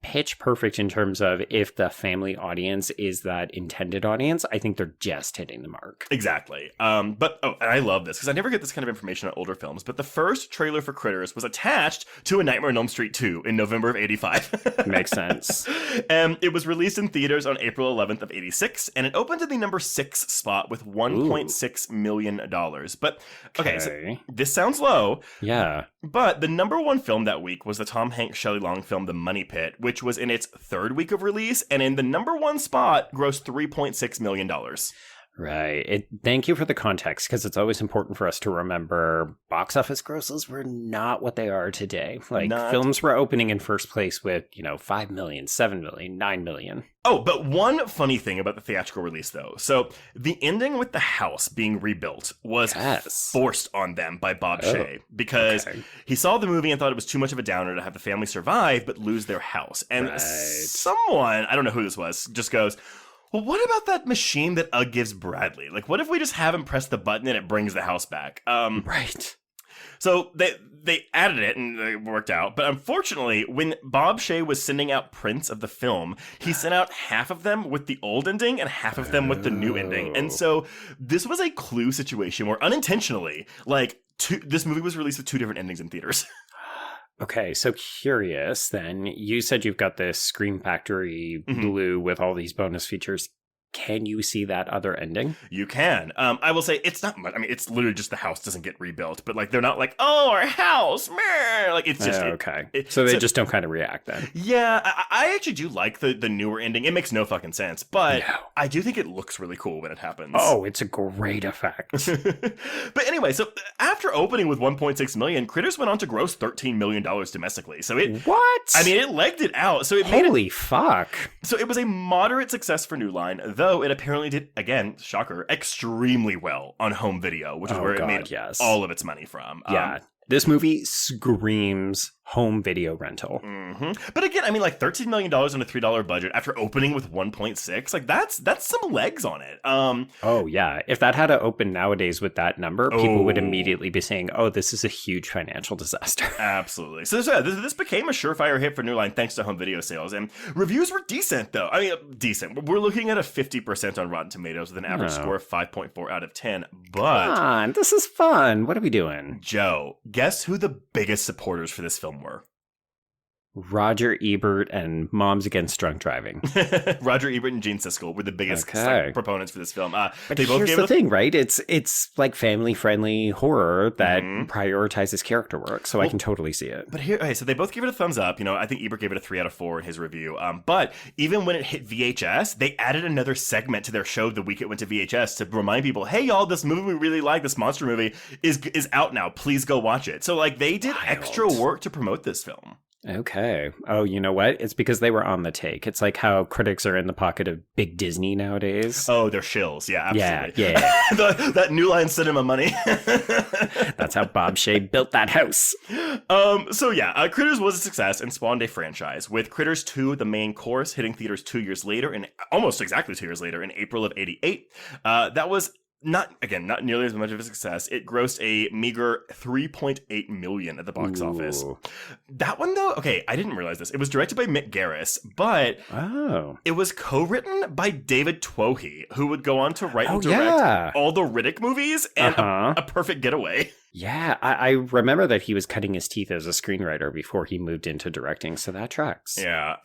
pitch perfect in terms of if the family audience is that intended audience. I think they're just hitting the mark. Exactly. And I love this because I never get this kind of information on older films, but the first trailer for Critters was attached to A Nightmare on Elm Street 2 in November of '85. Makes sense. And it was released in theaters on April 11th of '86, and it opened to the number 6 spot with $1.6 million. But okay, so this sounds low. Yeah. But the number one film that week was the Tom Hanks Shelley Long film The Money Pit, which was in its third week of release, and in the number one spot grossed $3.6 million. Right. Thank you for the context, because it's always important for us to remember box office grosses were not what they are today. Films were opening in first place with, 5 million, 7 million, 9 million. Oh, but one funny thing about the theatrical release, though. So the ending with the house being rebuilt was forced on them by Bob Shea, because he saw the movie and thought it was too much of a downer to have the family survive but lose their house. And someone, I don't know who this was, just goes, Well, what about that machine that Ugg gives Bradley? Like, what if we just have him press the button and it brings the house back? Right. So they added it and it worked out. But unfortunately, when Bob Shaye was sending out prints of the film, he sent out half of them with the old ending and half of them with the new ending. And so this was a clue situation where unintentionally, like, this movie was released with 2 different endings in theaters. Okay, so curious then. You said you've got this Scream Factory Blue with all these bonus features. Can you see that other ending? You can. I will say it's not much. I mean, it's literally just the house doesn't get rebuilt, but like they're not like, oh, our house, meh. Like it's just okay. So they just don't kind of react then. Yeah, I actually do like the newer ending. It makes no fucking sense, but I do think it looks really cool when it happens. Oh, it's a great effect. But anyway, so after opening with 1.6 million, Critters went on to gross $13 million domestically. So what? I mean, it legged it out. So it Holy fuck. So it was a moderate success for New Line, though it apparently did, again, shocker, extremely well on home video, which is where it made all of its money from. Yeah. This movie screams home video rental. But again, I mean, like $13 million on a $3 budget after opening with 1.6, like that's some legs on it. Oh yeah, if that had to open nowadays with that number, people would immediately be saying, "Oh, this is a huge financial disaster." Absolutely. So this became a surefire hit for New Line thanks to home video sales, and reviews were decent though. I mean, decent. We're looking at a 50% on Rotten Tomatoes with an average score of 5.4 out of 10. But come on, this is fun. What are we doing, Joe? Guess who the biggest supporters for this film were? Roger Ebert and Moms Against Drunk Driving. Roger Ebert and Gene Siskel were the biggest proponents for this film. But here's the thing, right? It's like family-friendly horror that prioritizes character work, so I can totally see it. But here, okay, so they both give it a thumbs up. You know, I think Ebert gave it a 3 out of 4 in his review. But even when it hit VHS, they added another segment to their show the week it went to VHS to remind people, hey, y'all, this movie we really like, this monster movie, is out now. Please go watch it. So, like, they did extra work to promote this film. Okay. Oh, you know what? It's because they were on the take. It's like how critics are in the pocket of big Disney nowadays. Oh, they're shills. Yeah, absolutely. Yeah. That New Line cinema money. That's how Bob Shaye built that house. So yeah, Critters was a success and spawned a franchise, with Critters 2, the main course, hitting theaters 2 years later, almost exactly 2 years later, in April of '88. That was not nearly as much of a success. It grossed a meager $3.8 million at the box office. That one, though, okay, I didn't realize this. It was directed by Mick Garris, but it was co-written by David Twohy, who would go on to write and direct all the Riddick movies and a Perfect Getaway. Yeah, I remember that he was cutting his teeth as a screenwriter before he moved into directing, so that tracks. Yeah,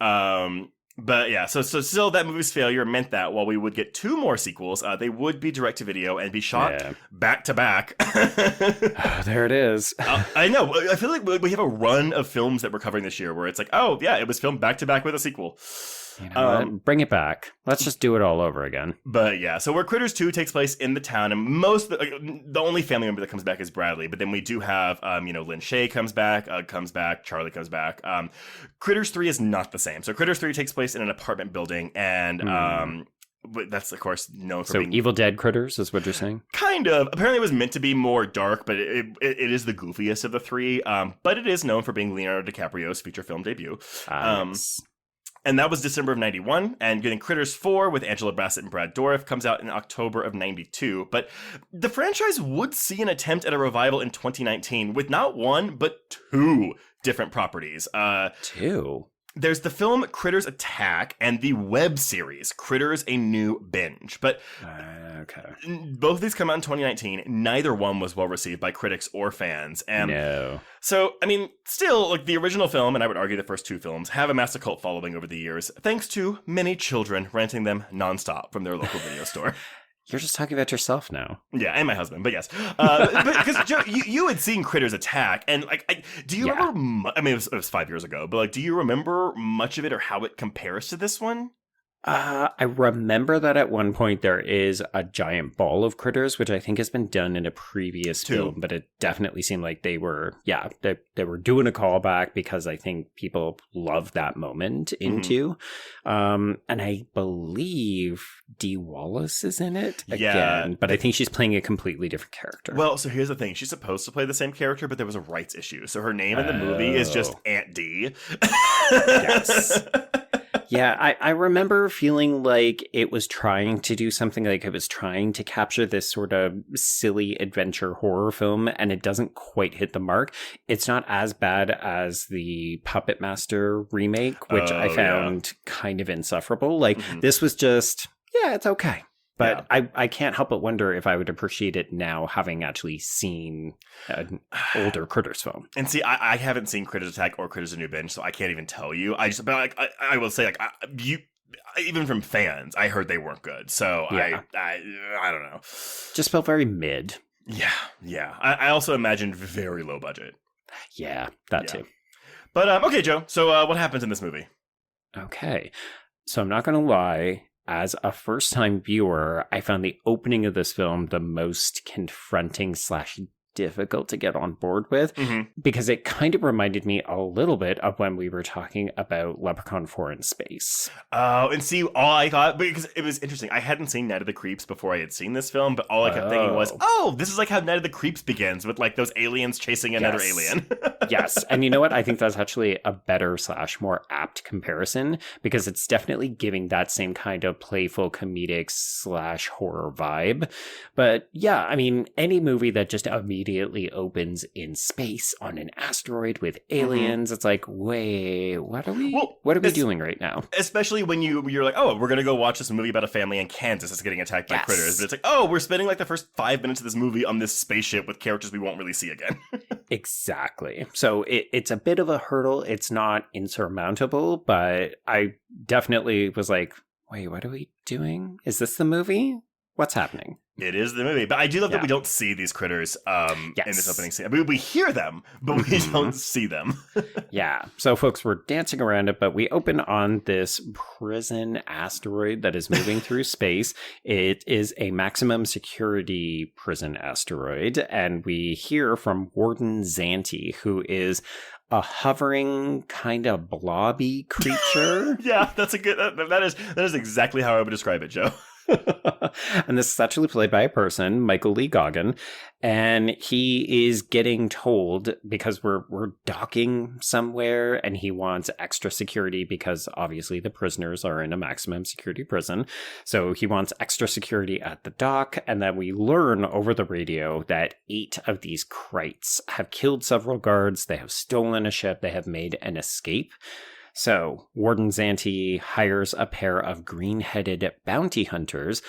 but yeah, so still that movie's failure meant that while we would get 2 more sequels, they would be direct to video and be shot back to back. There it is. I know. I feel like we have a run of films that we're covering this year where it's like, oh yeah, it was filmed back to back with a sequel. You know what? Bring it back. Let's just do it all over again. But yeah, so where Critters 2 takes place in the town, and the only family member that comes back is Bradley, but then we do have, Lynn Shay comes back, Ugg comes back, Charlie comes back. Critters 3 is not the same. So Critters 3 takes place in an apartment building, and that's, of course, known for being... Evil Dead Critters is what you're saying? Kind of. Apparently it was meant to be more dark, but it is the goofiest of the 3. But it is known for being Leonardo DiCaprio's feature film debut. And that was December of '91, and getting Critters 4 with Angela Bassett and Brad Dourif comes out in October of '92. But the franchise would see an attempt at a revival in 2019 with not 1, but 2 different properties. 2? There's the film Critters Attack and the web series Critters: A New Binge. But both of these come out in 2019. Neither one was well received by critics or fans. And no. So, I mean, still, like, the original film, and I would argue the first 2 films, have amassed a cult following over the years, thanks to many children renting them nonstop from their local video store. You're just talking about yourself now. Yeah, and my husband, but yes. Because, Joe, you had seen Critters Attack, and, like, do you remember... I mean, it was 5 years ago, but, like, do you remember much of it or how it compares to this one? I remember that at one point there is a giant ball of critters, which I think has been done in a previous film, but it definitely seemed like they were doing a callback because I think people loved that moment into. And I believe Dee Wallace is in it again, but I think she's playing a completely different character. Well, so here's the thing. She's supposed to play the same character, but there was a rights issue. So her name in the movie is just Aunt Dee. Yes. Yeah, I remember feeling like it was trying to do something, like it was trying to capture this sort of silly adventure horror film, and it doesn't quite hit the mark. It's not as bad as the Puppet Master remake, which I found kind of insufferable. Like, this was just, yeah, it's okay. But I can't help but wonder if I would appreciate it now, having actually seen an older Critters film. And see, I haven't seen Critters Attack or Critters: A New Binge, so I can't even tell you. I will say, like, even from fans, I heard they weren't good. So I don't know. Just felt very mid. Yeah. I also imagined very low budget. Yeah, that too. But okay, Joe. So what happens in this movie? Okay, so I'm not going to lie. As a first-time viewer, I found the opening of this film the most confronting / difficult to get on board with, because it kind of reminded me a little bit of when we were talking about Leprechaun 4 in Space. Oh, and see, all I thought, because it was interesting, I hadn't seen Night of the Creeps before I had seen this film, but all I kept thinking was, this is like how Night of the Creeps begins, with like those aliens chasing another alien. Yes, and you know what? I think that's actually a better / more apt comparison, because it's definitely giving that same kind of playful comedic / horror vibe. But yeah, I mean, any movie that just immediately opens in space on an asteroid with aliens, it's like, wait, what are we doing right now? Especially when you're like, oh, we're gonna go watch this movie about a family in Kansas that's getting attacked by critters, but it's like, oh, we're spending like the first 5 minutes of this movie on this spaceship with characters we won't really see again. Exactly. So it's a bit of a hurdle. It's not insurmountable, but I definitely was like, wait, what are we doing? Is this the movie? What's happening? It is the movie. But I do love that we don't see these critters in this opening scene. I mean, we hear them, but we don't see them. Yeah. So, folks, we're dancing around it, but we open on this prison asteroid that is moving through space. It is a maximum security prison asteroid. And we hear from Warden Zanti, who is a hovering kind of blobby creature. Yeah, that's a good. That is exactly how I would describe it, Joe. And this is actually played by a person, Michael Lee Goggin, and he is getting told, because we're docking somewhere, and he wants extra security because obviously the prisoners are in a maximum security prison. So he wants extra security at the dock, and then we learn over the radio that 8 of these Krites have killed several guards, they have stolen a ship, they have made an escape. So, Warden Zanti hires a pair of green-headed bounty hunters.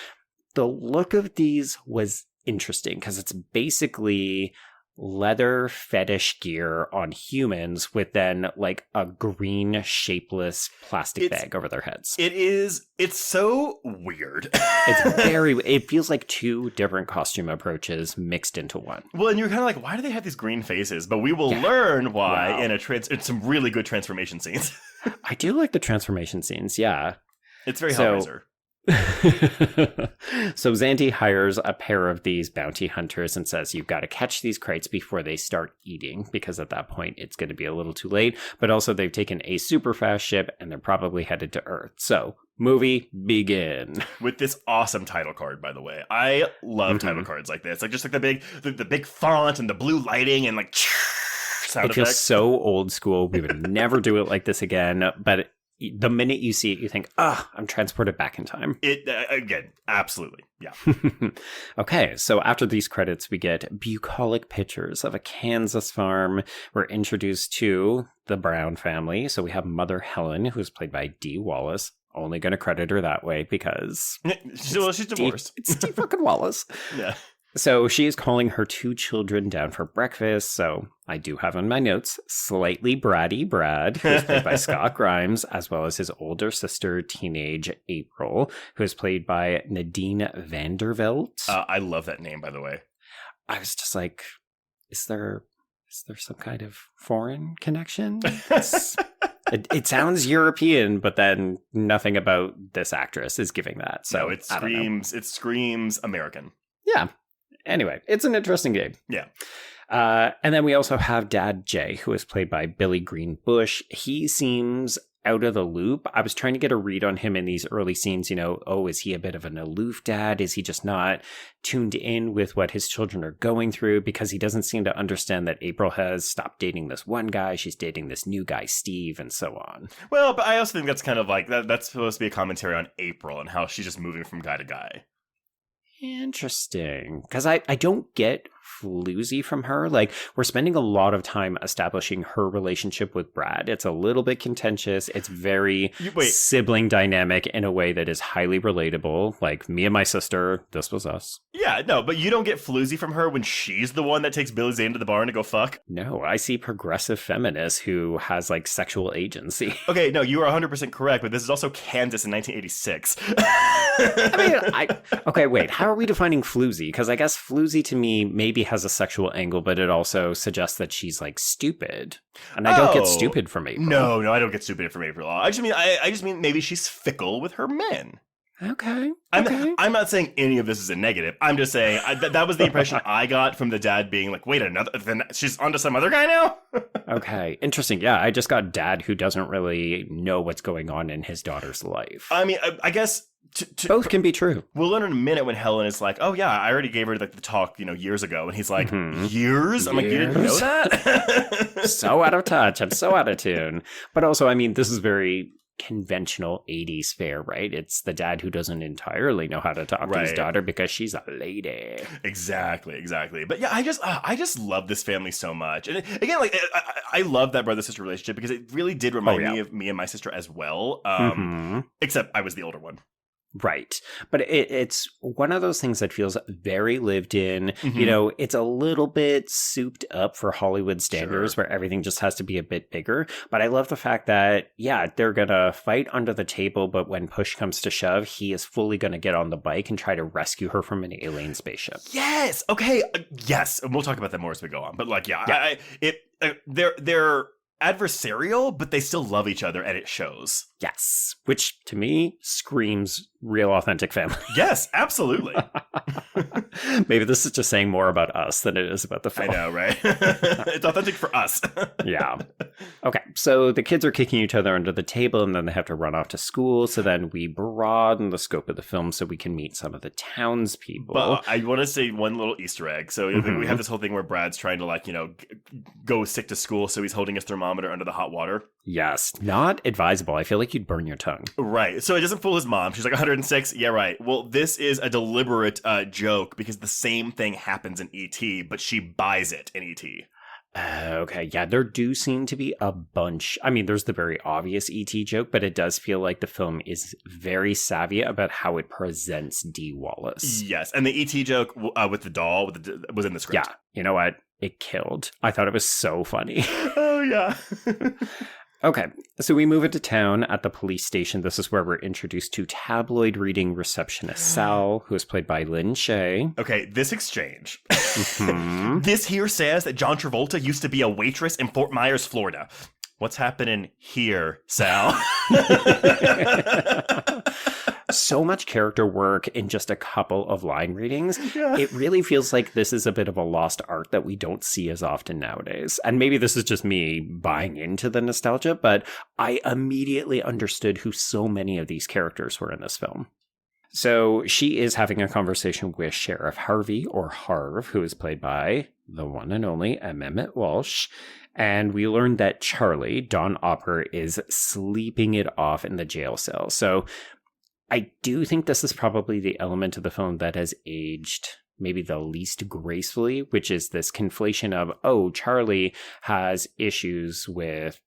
The look of these was interesting because it's basically leather fetish gear on humans with then like a green shapeless plastic bag over their heads. It's so weird. It feels like 2 different costume approaches mixed into one. Well, and you're kind of like, why do they have these green faces? But we will learn why in it's some really good transformation scenes. I do like the transformation scenes, yeah. It's very Hellraiser. So Zanti hires a pair of these bounty hunters and says, you've got to catch these Krites before they start eating, because at that point it's going to be a little too late. But also they've taken a super fast ship and they're probably headed to Earth. So movie begin. With this awesome title card, by the way. I love title cards like this. Like just like the big font and the blue lighting and like sound effects. It feels so old school. We would never do it like this again. But the minute you see it, you think, I'm transported back in time. Again, absolutely. Yeah. Okay, so after these credits, we get bucolic pictures of a Kansas farm. We're introduced to the Brown family. So we have Mother Helen, who's played by Dee Wallace. Only going to credit her that way because she's divorced. It's Dee fucking Wallace. Yeah. So she is calling her 2 children down for breakfast. So I do have in my notes, slightly bratty Brad, who is played by Scott Grimes, as well as his older sister, teenage April, who is played by Nadine Vandervelt. I love that name, by the way. I was just like, is there some kind of foreign connection? It sounds European, but then nothing about this actress is giving that. So no, it screams American. Yeah. Anyway, it's an interesting game. Yeah. And then we also have Dad Jay, who is played by Billy Green Bush. He seems out of the loop. I was trying to get a read on him in these early scenes, is he a bit of an aloof dad? Is he just not tuned in with what his children are going through? Because he doesn't seem to understand that April has stopped dating this one guy. She's dating this new guy, Steve, and so on. Well, but I also think that's kind of like, that's supposed to be a commentary on April and how she's just moving from guy to guy. Interesting. Because I don't get floozy from her. Like, we're spending a lot of time establishing her relationship with Brad. It's a little bit contentious. It's very sibling dynamic in a way that is highly relatable. Like, me and my sister, this was us. Yeah, no, but you don't get floozy from her when she's the one that takes Billy Zane to the barn to go fuck? No, I see progressive feminist who has, like, sexual agency. Okay, no, you are 100% correct, but this is also Kansas in 1986. Okay, wait, how are we defining floozy? Because I guess floozy to me maybe has a sexual angle, but it also suggests that she's like stupid. And I don't get stupid from April. No, I don't get stupid from April. I just mean maybe she's fickle with her men. Okay. I'm not saying any of this is a negative. I'm just saying that was the impression I got from the dad being like, wait, then she's onto some other guy now? Okay, interesting. Yeah, I just got dad who doesn't really know what's going on in his daughter's life. I mean, I guess... Both can be true. We'll learn in a minute when Helen is like, oh yeah, I already gave her like the talk, years ago. And he's like, years? I'm like, you didn't know that? So out of touch. I'm so out of tune. But also, I mean, this is very conventional 80s fare, right? It's the dad who doesn't entirely know how to talk to his daughter because she's a lady. Exactly. But yeah, I just love this family so much. And again, like I love that brother-sister relationship because it really did remind me of me and my sister as well. Except I was the older one. Right. But it's one of those things that feels very lived in. It's a little bit souped up for Hollywood standards where everything just has to be a bit bigger. But I love the fact that, they're going to fight under the table, but when push comes to shove, he is fully going to get on the bike and try to rescue her from an alien spaceship. Yes. Okay. Yes. And we'll talk about that more as we go on. But like, they're adversarial, but they still love each other, and it shows. Yes, which to me screams real authentic family. Yes, absolutely. Maybe this is just saying more about us than it is about the film. I know, right? It's authentic for us. Yeah. Okay, so the kids are kicking each other under the table, and then they have to run off to school. So then we broaden the scope of the film so we can meet some of the townspeople. But I want to say one little Easter egg. So we have this whole thing where Brad's trying to go sick to school, so he's holding his thermometer under the hot water. Yes, not advisable. I feel like you'd burn your tongue. Right. So it doesn't fool his mom. She's like 106. Yeah, right. Well, this is a deliberate joke because the same thing happens in E.T., but she buys it in E.T. Okay, yeah, there do seem to be a bunch. I mean, there's the very obvious E.T. joke, but it does feel like the film is very savvy about how it presents Dee Wallace. Yes, and the E.T. joke with the doll was in the script. Yeah, you know what? It killed. I thought it was so funny. Oh, yeah. Okay, so we move into town at the police station. This is where we're introduced to tabloid reading receptionist Sal, who is played by Lynn Shay. Okay, this exchange. This here says that John Travolta used to be a waitress in Fort Myers, Florida. What's happening here, Sal? So much character work in just a couple of line readings. Yeah. It really feels like this is a bit of a lost art that we don't see as often nowadays. And maybe this is just me buying into the nostalgia, but I immediately understood who so many of these characters were in this film. So she is having a conversation with Sheriff Harvey, or Harv, who is played by the one and only Mehmet Walsh. And we learned that Charlie, Don Opper, is sleeping it off in the jail cell. So I do think this is probably the element of the film that has aged maybe the least gracefully, which is this conflation of, oh, Charlie has issues with,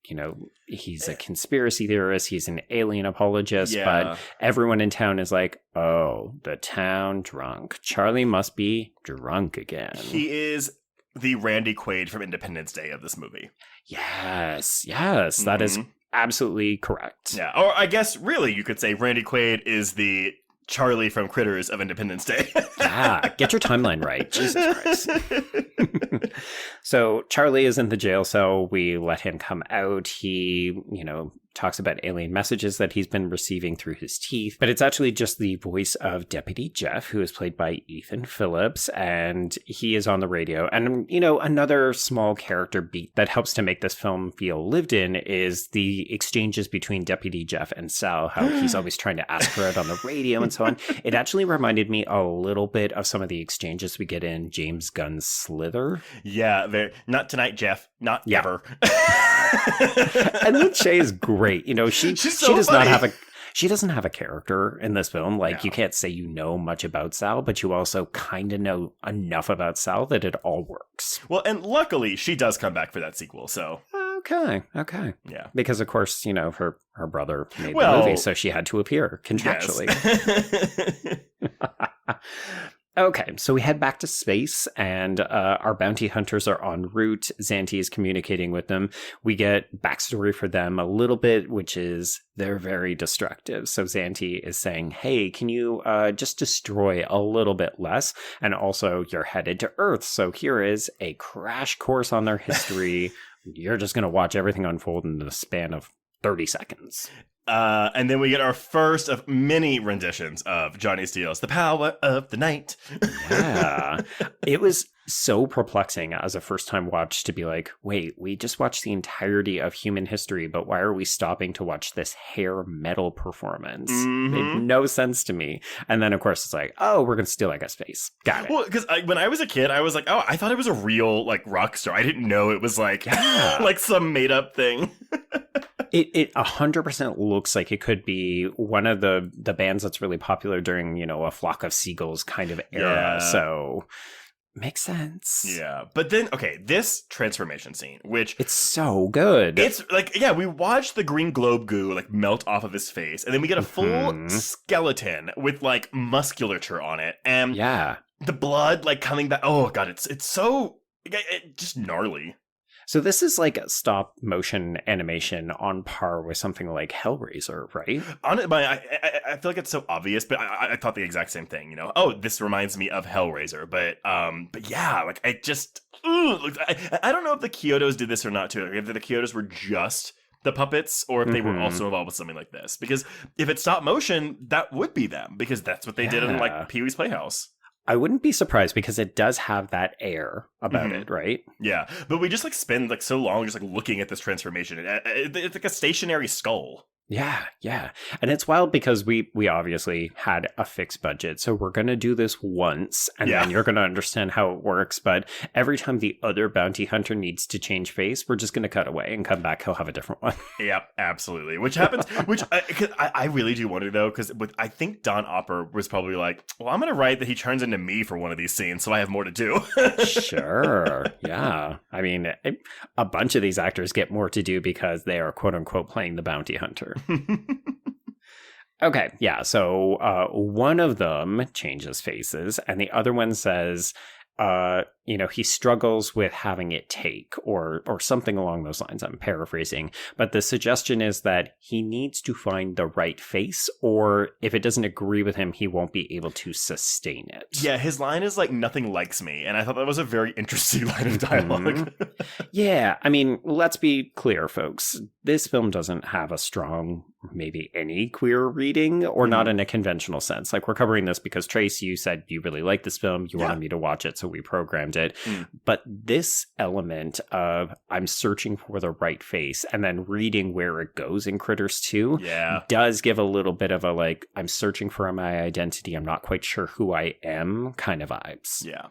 he's a conspiracy theorist, he's an alien apologist, but everyone in town is like, oh, the town drunk. Charlie must be drunk again. He is the Randy Quaid from Independence Day of this movie. Yes, that is absolutely correct. Yeah, or I guess really you could say Randy Quaid is the Charlie from Critters of Independence Day. Yeah, get your timeline right. Jesus Christ. So Charlie is in the jail cell. We let him come out. He, talks about alien messages that he's been receiving through his teeth. But it's actually just the voice of Deputy Jeff, who is played by Ethan Phillips, and he is on the radio. And, you know, another small character beat that helps to make this film feel lived in is the exchanges between Deputy Jeff and Sal, how he's always trying to ask for it on the radio and so on. It actually reminded me a little bit of some of the exchanges we get in James Gunn's Slither. Yeah, not tonight, Jeff. Not ever. And Lin Shaye is great. You know, she does funny. not have a she doesn't have a character in this film. Like, No. you can't say you know much about Sal, but you also kind of know enough about Sal that it all works. Well, and luckily she does come back for that sequel. So Okay. yeah, Because of course, you know, her brother made the Well, movie, so she had to appear contractually. Yes. Okay, so we head back to space, and our bounty hunters are en route. Xanthi is communicating with them. We get backstory for them a little bit, which is they're very destructive. So Xanthi is saying, hey, can you just destroy a little bit less? And also, you're headed to Earth. So here is a crash course on their history. You're just going to watch everything unfold in the span of 30 seconds. And then we get our first of many renditions of Johnny Steele's The Power of the Night. Yeah. It was so perplexing as a first-time watch to be like, wait, we just watched the entirety of human history, but why are we stopping to watch this hair metal performance? Mm-hmm. It made no sense to me. And then, of course, it's like, oh, we're going to steal like a space. Got it. Well, because when I was a kid, I was like, oh, I thought it was a real like rock star. I didn't know it was like like some made up thing. It 100% looks like it could be one of the bands that's really popular during, you know, a Flock of Seagulls kind of era. Yeah. So makes sense. Yeah. But then, okay, this transformation scene, which It's so good. it's like, yeah, we watched the green globe goo like melt off of his face, and then we get a full skeleton with like musculature on it, and Yeah. the blood like coming back. Oh god, it's so just gnarly. So this is like a stop motion animation on par with something like Hellraiser, right? I feel like it's so obvious, but I thought the exact same thing. You know, oh, this reminds me of Hellraiser, but yeah, like I just I don't know if the Kyotos did this or not too. Like, if the Kyotos were just the puppets, or if they were also involved with something like this. Because if it's stop motion, that would be them, because that's what they did in like Pee-wee's Playhouse. I wouldn't be surprised because it does have that air about it, right? Yeah, but we just like spend like so long just like looking at this transformation. It's like a stationary skull. Yeah. And it's wild because we obviously had a fixed budget. So we're going to do this once and then you're going to understand how it works. But every time the other bounty hunter needs to change face, we're just going to cut away and come back. He'll have a different one. Yep, absolutely. Which happens, I really do wonder though, because I think Don Opper was probably like, well, I'm going to write that he turns into me for one of these scenes so I have more to do. Sure. Yeah. I mean, a bunch of these actors get more to do because they are quote unquote playing the bounty hunter. Okay, yeah, so one of them changes faces, and the other one says, you know, he struggles with having it take, or something along those lines. I'm paraphrasing, but the suggestion is that he needs to find the right face, or if it doesn't agree with him, he won't be able to sustain it. Yeah, his line is like, nothing likes me, and I thought that was a very interesting line of dialogue. Yeah, I mean, let's be clear, folks. This film doesn't have a strong, maybe any queer reading, or not in a conventional sense. Like, we're covering this because, Trace, you said you really liked this film. You wanted me to watch it, so we programmed it. But this element of I'm searching for the right face and then reading where it goes in Critters 2 does give a little bit of a, like, I'm searching for my identity. I'm not quite sure who I am kind of vibes. Yeah.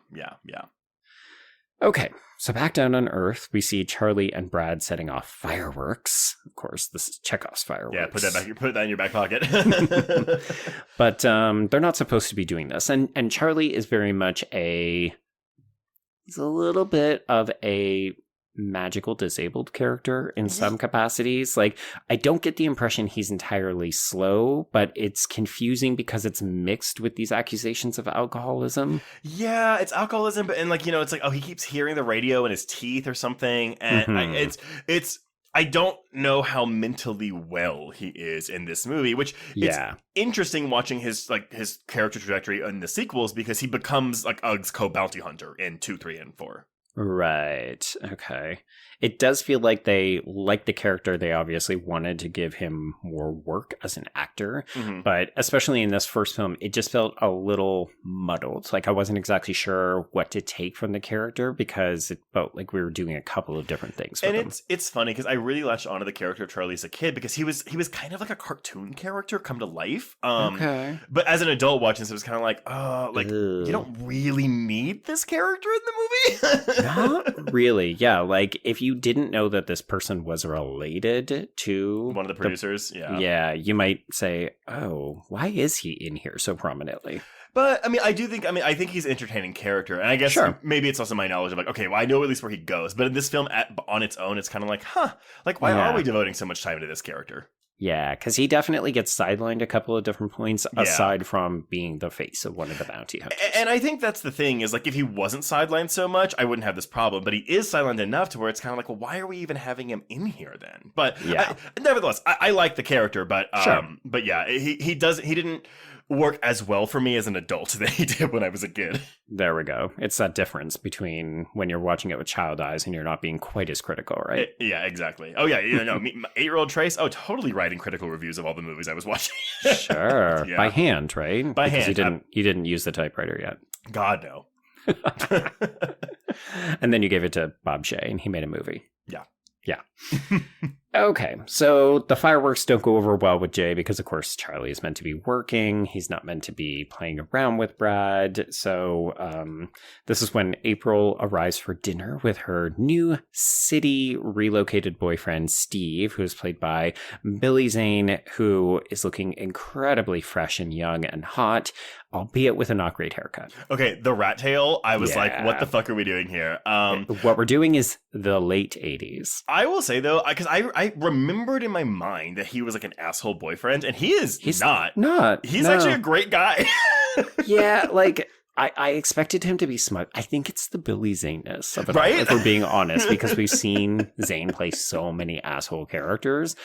Okay, so back down on Earth, we see Charlie and Brad setting off fireworks. Of course, this is Chekhov's fireworks. Yeah, put that in your back pocket. But they're not supposed to be doing this. And Charlie is very much he's a little bit of a magical disabled character in some capacities. Like, I don't get the impression he's entirely slow, but it's confusing because it's mixed with these accusations of alcoholism. Yeah, it's alcoholism, but and like, you know, it's like, oh, he keeps hearing the radio in his teeth or something, and it's I don't know how mentally well he is in this movie, which it's interesting watching his character trajectory in the sequels, because he becomes like Ugg's co-bounty hunter in 2, 3, and 4. Right. Okay. it does feel like they like the character. They obviously wanted to give him more work as an actor, but especially in this first film, it just felt a little muddled. Like I wasn't exactly sure what to take from the character because it felt like we were doing a couple of different things with him. It's funny because I really latched onto the character of Charlie as a kid because he was kind of like a cartoon character come to life. Okay. But as an adult watching this, it was kind of like, oh, like you don't really need this character in the movie. Not really. Yeah, like if you didn't know that this person was related to one of the producers, you might say, "Oh, why is he in here so prominently?" But I mean, I think he's an entertaining character, and I guess maybe it's also my knowledge of like, okay, well, I know at least where he goes. But in this film, on its own, it's kind of like, like why are we devoting so much time to this character? Yeah, because he definitely gets sidelined a couple of different points aside from being the face of one of the bounty hunters. And I think that's the thing is like if he wasn't sidelined so much, I wouldn't have this problem. But he is sidelined enough to where it's kind of like, well, why are we even having him in here then? But nevertheless, I like the character, but yeah, he didn't work as well for me as an adult than he did when I was a kid. There we go. It's that difference between when you're watching it with child eyes and you're not being quite as critical, right? Yeah, exactly. Oh yeah, my 8-year-old Trace, totally writing critical reviews of all the movies I was watching. Sure. By hand, right? By hand. You didn't use the typewriter yet. God, no. And then you gave it to Bob Shea and he made a movie. Yeah. Okay, so the fireworks don't go over well with Jay because, of course, Charlie is meant to be working. He's not meant to be playing around with Brad. So this is when April arrives for dinner with her new city relocated boyfriend, Steve, who is played by Billy Zane, who is looking incredibly fresh and young and hot, albeit with a not great haircut. Okay, the rat tail, I was like, what the fuck are we doing here? What we're doing is the late 80s. I will say, though, because I remembered in my mind that he was like an asshole boyfriend, and he's not. He's actually a great guy. Yeah, like... I expected him to be smug. I think it's the Billy Zane-ness of it all, if we're being honest, because we've seen Zane play so many asshole characters.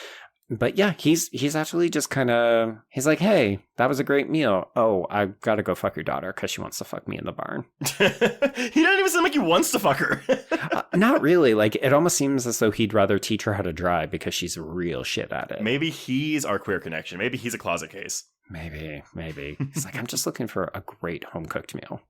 But yeah, he's actually just kind of, he's like, hey, that was a great meal. Oh, I gotta go fuck your daughter because she wants to fuck me in the barn. He doesn't even seem like he wants to fuck her. Not really. Like, it almost seems as though he'd rather teach her how to drive because she's real shit at it. Maybe he's our queer connection. Maybe he's a closet case. Maybe. He's like, I'm just looking for a great home-cooked meal.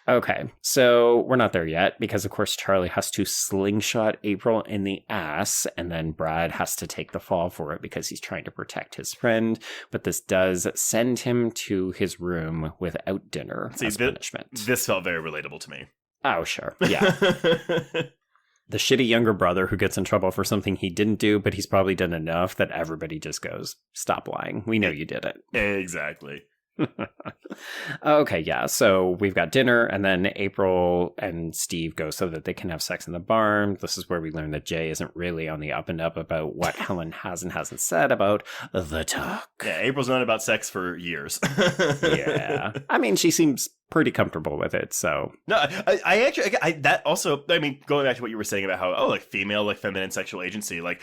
Okay, so we're not there yet because, of course, Charlie has to slingshot April in the ass, and then Brad has to take the fall for it because he's trying to protect his friend. But this does send him to his room without dinner as punishment. This felt very relatable to me. Oh, sure. Yeah. The shitty younger brother who gets in trouble for something he didn't do, but he's probably done enough that everybody just goes, stop lying. We know you did it. Exactly. Okay, yeah. So we've got dinner, and then April and Steve go so that they can have sex in the barn. This is where we learn that Jay isn't really on the up and up about what Helen has and hasn't said about the talk. Yeah, April's known about sex for years. Yeah. I mean, she seems pretty comfortable with it, so. No, I actually, that also, I mean, going back to what you were saying about how, like, female, like, feminine sexual agency, like,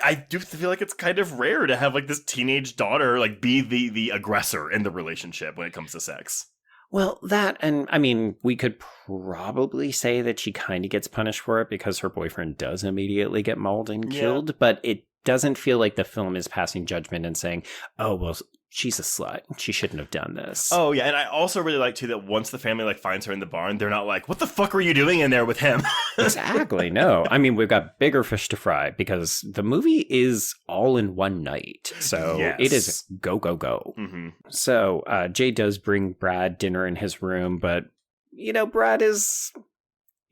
I do feel like it's kind of rare to have like this teenage daughter like be the aggressor in the relationship when it comes to sex. Well, that, and I mean, we could probably say that she kind of gets punished for it because her boyfriend does immediately get mauled and killed, but it doesn't feel like the film is passing judgment and saying, oh, well, she's a slut. She shouldn't have done this. Oh, yeah. And I also really like, too, that once the family like finds her in the barn, they're not like, what the fuck were you doing in there with him? Exactly. No. I mean, we've got bigger fish to fry because the movie is all in one night. So It is go, go, go. Mm-hmm. So Jay does bring Brad dinner in his room, but, you know, Brad is...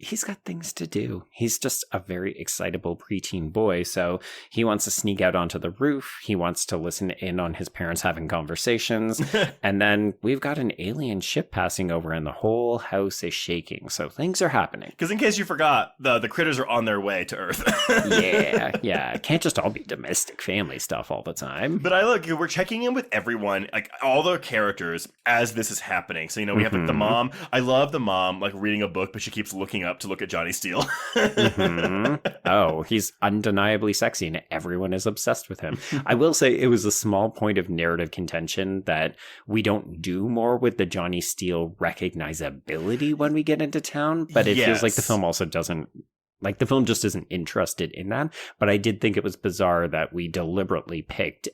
he's got things to do. He's just a very excitable preteen boy, so he wants to sneak out onto the roof. He wants to listen in on his parents having conversations. And then we've got an alien ship passing over and the whole house is shaking. So things are happening. Because in case you forgot, the critters are on their way to Earth. Yeah. It can't just all be domestic family stuff all the time. But we're checking in with everyone, like all the characters as this is happening. So, you know, we have like, the mom. I love the mom, like reading a book, but she keeps looking up to look at Johnny Steele. Oh, he's undeniably sexy and everyone is obsessed with him. I will say it was a small point of narrative contention that we don't do more with the Johnny Steele recognizability when we get into town, but it feels like the film also doesn't Like, the film just isn't interested in that. But I did think it was bizarre that we deliberately picked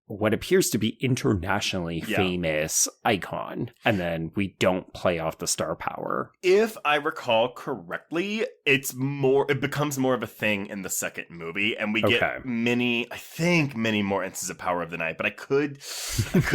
what appears to be internationally famous icon, and then we don't play off the star power. If I recall correctly, it becomes more of a thing in the second movie, and we get many more instances of Power of the Night, but I could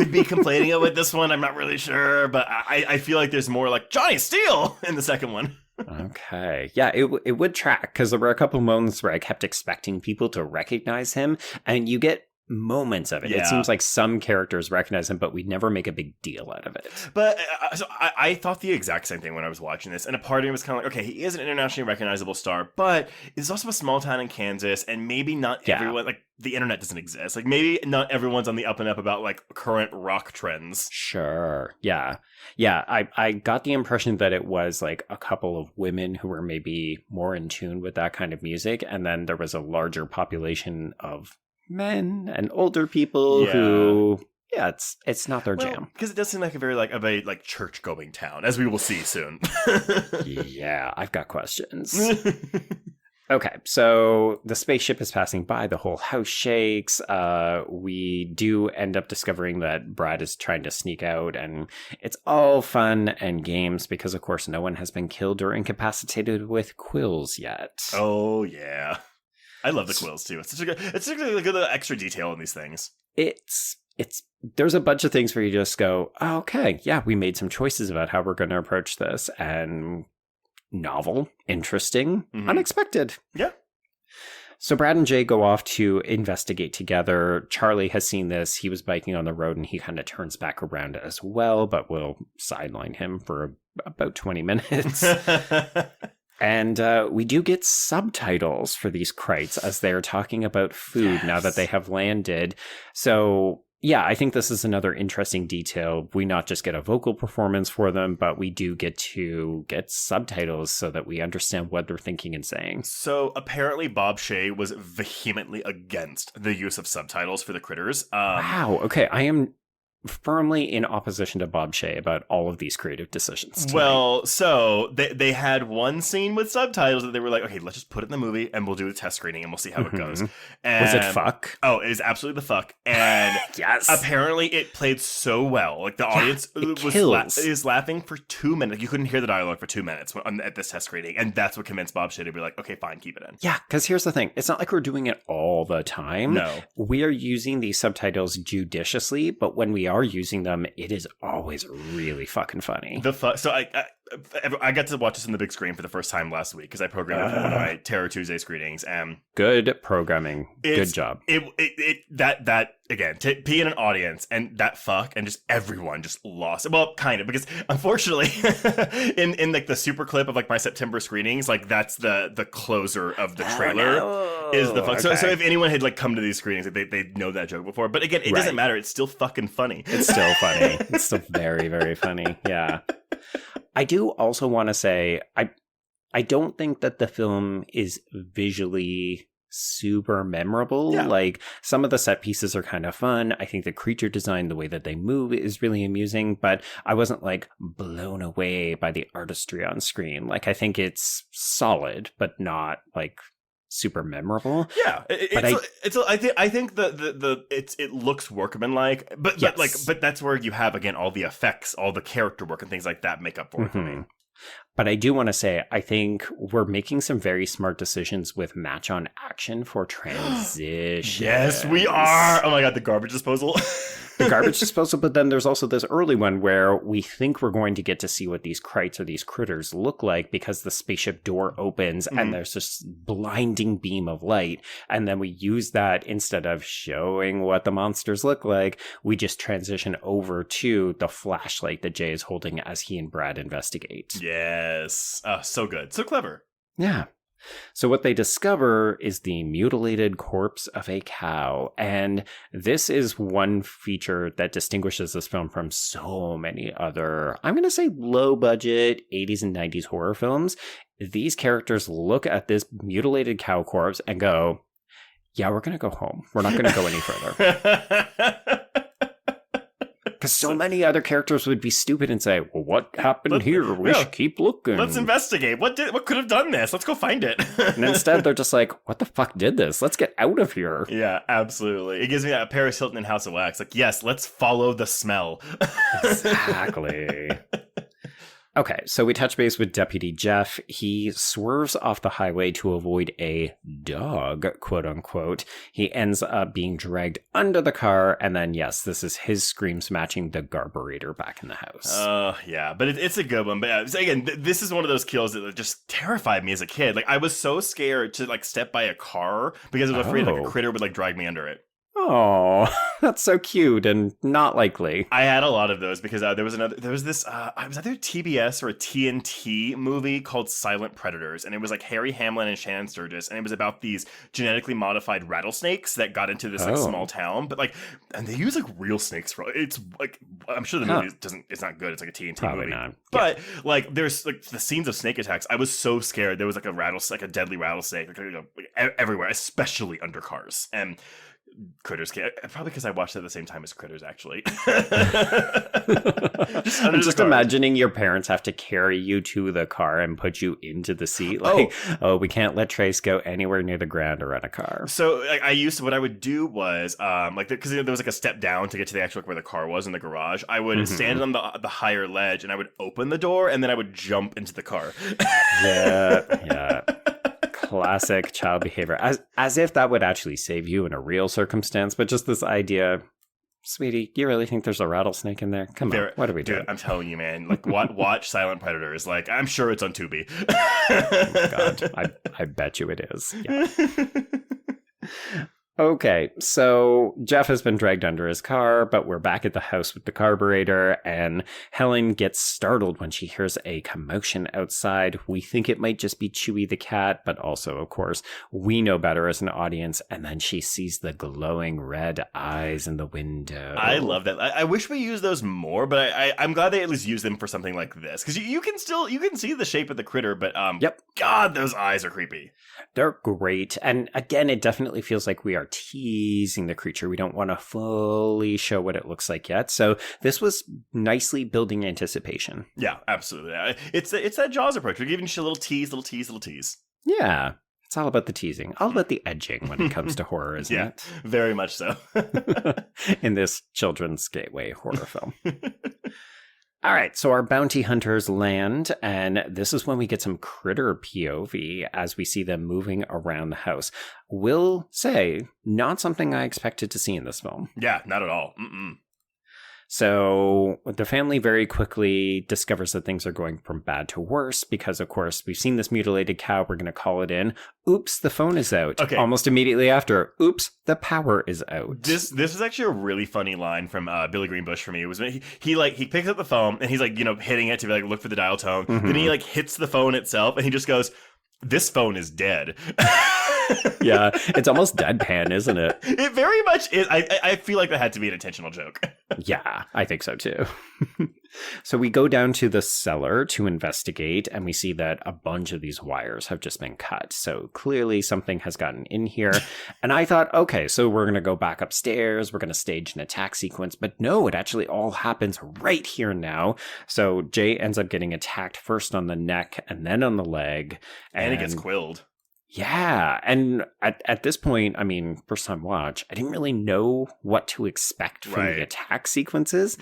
be complaining with this one. I'm not really sure, but I feel like there's more like Johnny Steele in the second one. Okay. Yeah, it would track, because there were a couple moments where I kept expecting people to recognize him, and you get moments of it. It seems like some characters recognize him, but we never make a big deal out of it. But so I thought the exact same thing when I was watching this, and a part of me was kind of like, okay, he is an internationally recognizable star, but it's also a small town in Kansas, and maybe not everyone, like, the internet doesn't exist. Like, maybe not everyone's on the up and up about, like, current rock trends. Sure. Yeah. Yeah, I got the impression that it was, like, a couple of women who were maybe more in tune with that kind of music, and then there was a larger population of men and older people who it's not their jam, because it does seem like a very like church going town, as we will see soon. Yeah, I've got questions. Okay, so the spaceship is passing by, the whole house shakes. We do end up discovering that Brad is trying to sneak out, and it's all fun and games because, of course, no one has been killed or incapacitated with quills yet. Oh yeah, I love the quills too. It's such a good extra detail in these things. There's a bunch of things where you just go, oh, okay, yeah, we made some choices about how we're going to approach this, and novel, interesting, unexpected. Yeah. So Brad and Jay go off to investigate together. Charlie has seen this. He was biking on the road, and he kind of turns back around as well, but we'll sideline him for about 20 minutes. And we do get subtitles for these Krites as they're talking about food now that they have landed. So, yeah, I think this is another interesting detail. We not just get a vocal performance for them, but we do get to get subtitles so that we understand what they're thinking and saying. So apparently Bob Shea was vehemently against the use of subtitles for the critters. Wow. Okay. I am firmly in opposition to Bob Shea about all of these creative decisions tonight. Well, so they had one scene with subtitles that they were like, okay, let's just put it in the movie and we'll do a test screening and we'll see how it goes. And was it fuck? Oh, it was absolutely the fuck. And yes, apparently it played so well. Like, the audience was laughing for 2 minutes. You couldn't hear the dialogue for 2 minutes at this test screening, and that's what convinced Bob Shea to be like, okay, fine, keep it in. Yeah, because here's the thing. It's not like we're doing it all the time. No. We are using these subtitles judiciously, but when we are using them, it is always really fucking funny. So I got to watch this on the big screen for the first time last week because I programmed it for one of my Terror Tuesday screenings. Good programming. Good job. That again, to be in an audience and that fuck and just everyone just lost it. Well, kind of, because unfortunately in like the super clip of like my September screenings, like that's the closer of the trailer is the fuck. Okay. So if anyone had like come to these screenings, they'd know that joke before. But again, it doesn't matter. It's still fucking funny. It's still funny. It's still very, very funny. Yeah. I do also want to say, I don't think that the film is visually super memorable. Yeah. Like, some of the set pieces are kind of fun. I think the creature design, the way that they move, is really amusing, but I wasn't like blown away by the artistry on screen. Like, I think it's solid, but not like super memorable. Yeah, I think it looks workmanlike, but that's where you have again all the effects, all the character work and things like that make up for it for me. But I do want to say, I think we're making some very smart decisions with match on action for transitions. Yes, we are. Oh my god, the garbage disposal. The garbage disposal, but then there's also this early one where we think we're going to get to see what these Krites or these critters look like because the spaceship door opens and there's this blinding beam of light, and then we use that instead of showing what the monsters look like. We just transition over to the flashlight that Jay is holding as he and Brad investigate. Yes. So good. So clever. Yeah. So what they discover is the mutilated corpse of a cow. And this is one feature that distinguishes this film from so many other, I'm going to say, low-budget 80s and 90s horror films. These characters look at this mutilated cow corpse and go, yeah, we're going to go home. We're not going to go any further. Because so many other characters would be stupid and say, well, what happened here? We should keep looking. Let's investigate. What could have done this? Let's go find it. And instead, they're just like, what the fuck did this? Let's get out of here. Yeah, absolutely. It gives me that Paris Hilton in House of Wax. Like, yes, let's follow the smell. Exactly. Okay, so we touch base with Deputy Jeff. He swerves off the highway to avoid a dog, quote unquote. He ends up being dragged under the car, and then, yes, this is his screams matching the garburator back in the house. Yeah, but it's a good one. But yeah, again, this is one of those kills that just terrified me as a kid. Like, I was so scared to, like, step by a car because I was afraid, like, a critter would, like, drag me under it. Oh, that's so cute and not likely. I had a lot of those because there was this, it was either TBS or a TNT movie called Silent Predators. And it was like Harry Hamlin and Shannon Sturgis. And it was about these genetically modified rattlesnakes that got into this like small town. But like, and they use like real snakes for it's like, I'm sure the movie it's not good. It's like a TNT Probably movie. Not. But like, there's like the scenes of snake attacks. I was so scared. There was like a deadly rattlesnake everywhere, especially under cars. And Critters came, probably because I watched it at the same time as Critters, actually. I'm just imagining your parents have to carry you to the car and put you into the seat. Like, we can't let Trace go anywhere near the ground or in a car. So what I would do was, because there was like a step down to get to the actual where the car was in the garage. I would stand on the higher ledge and I would open the door and then I would jump into the car. Yeah. Classic child behavior, as if that would actually save you in a real circumstance, but just this idea, sweetie, you really think there's a rattlesnake in there? Come on, what are we doing? I'm telling you, man. Like, watch Silent Predators. Like, I'm sure it's on Tubi. Oh, God, I bet you it is. Yeah. Okay, so Jeff has been dragged under his car, but we're back at the house with the carburetor, and Helen gets startled when she hears a commotion outside. We think it might just be Chewie the cat, but also, of course, we know better as an audience, and then she sees the glowing red eyes in the window. I love that. I wish we used those more, but I'm glad they at least use them for something like this, because you can see the shape of the critter, but God, those eyes are creepy. They're great, and again, it definitely feels like we are teasing the creature. We don't want to fully show what it looks like yet. So this was nicely building anticipation. Yeah, absolutely. It's that Jaws approach. We're giving you a little tease. Yeah. It's all about the teasing, all about the edging when it comes to horror, isn't it? Yeah, very much so. In this children's gateway horror film. All right, so our bounty hunters land, and this is when we get some critter POV as we see them moving around the house. Will say, not something I expected to see in this film. Yeah, not at all. So the family very quickly discovers that things are going from bad to worse because, of course, we've seen this mutilated cow. We're going to call it in. Oops, the phone is out. Okay. Almost immediately after, oops, the power is out. This was actually a really funny line from Billy Greenbush for me. It was when he picks up the phone and he's like, hitting it to be like, look for the dial tone. Then he like hits the phone itself and he just goes, "This phone is dead." Yeah, it's almost deadpan, isn't it? It very much is. I feel like that had to be an intentional joke. Yeah, I think so too. So we go down to the cellar to investigate, and we see that a bunch of these wires have just been cut. So clearly something has gotten in here. And I thought, okay, so we're going to go back upstairs. We're going to stage an attack sequence. But no, it actually all happens right here now. So Jay ends up getting attacked first on the neck and then on the leg. And it gets quilled. Yeah, and at this point, I mean, first time watch, I didn't really know what to expect from the attack sequences.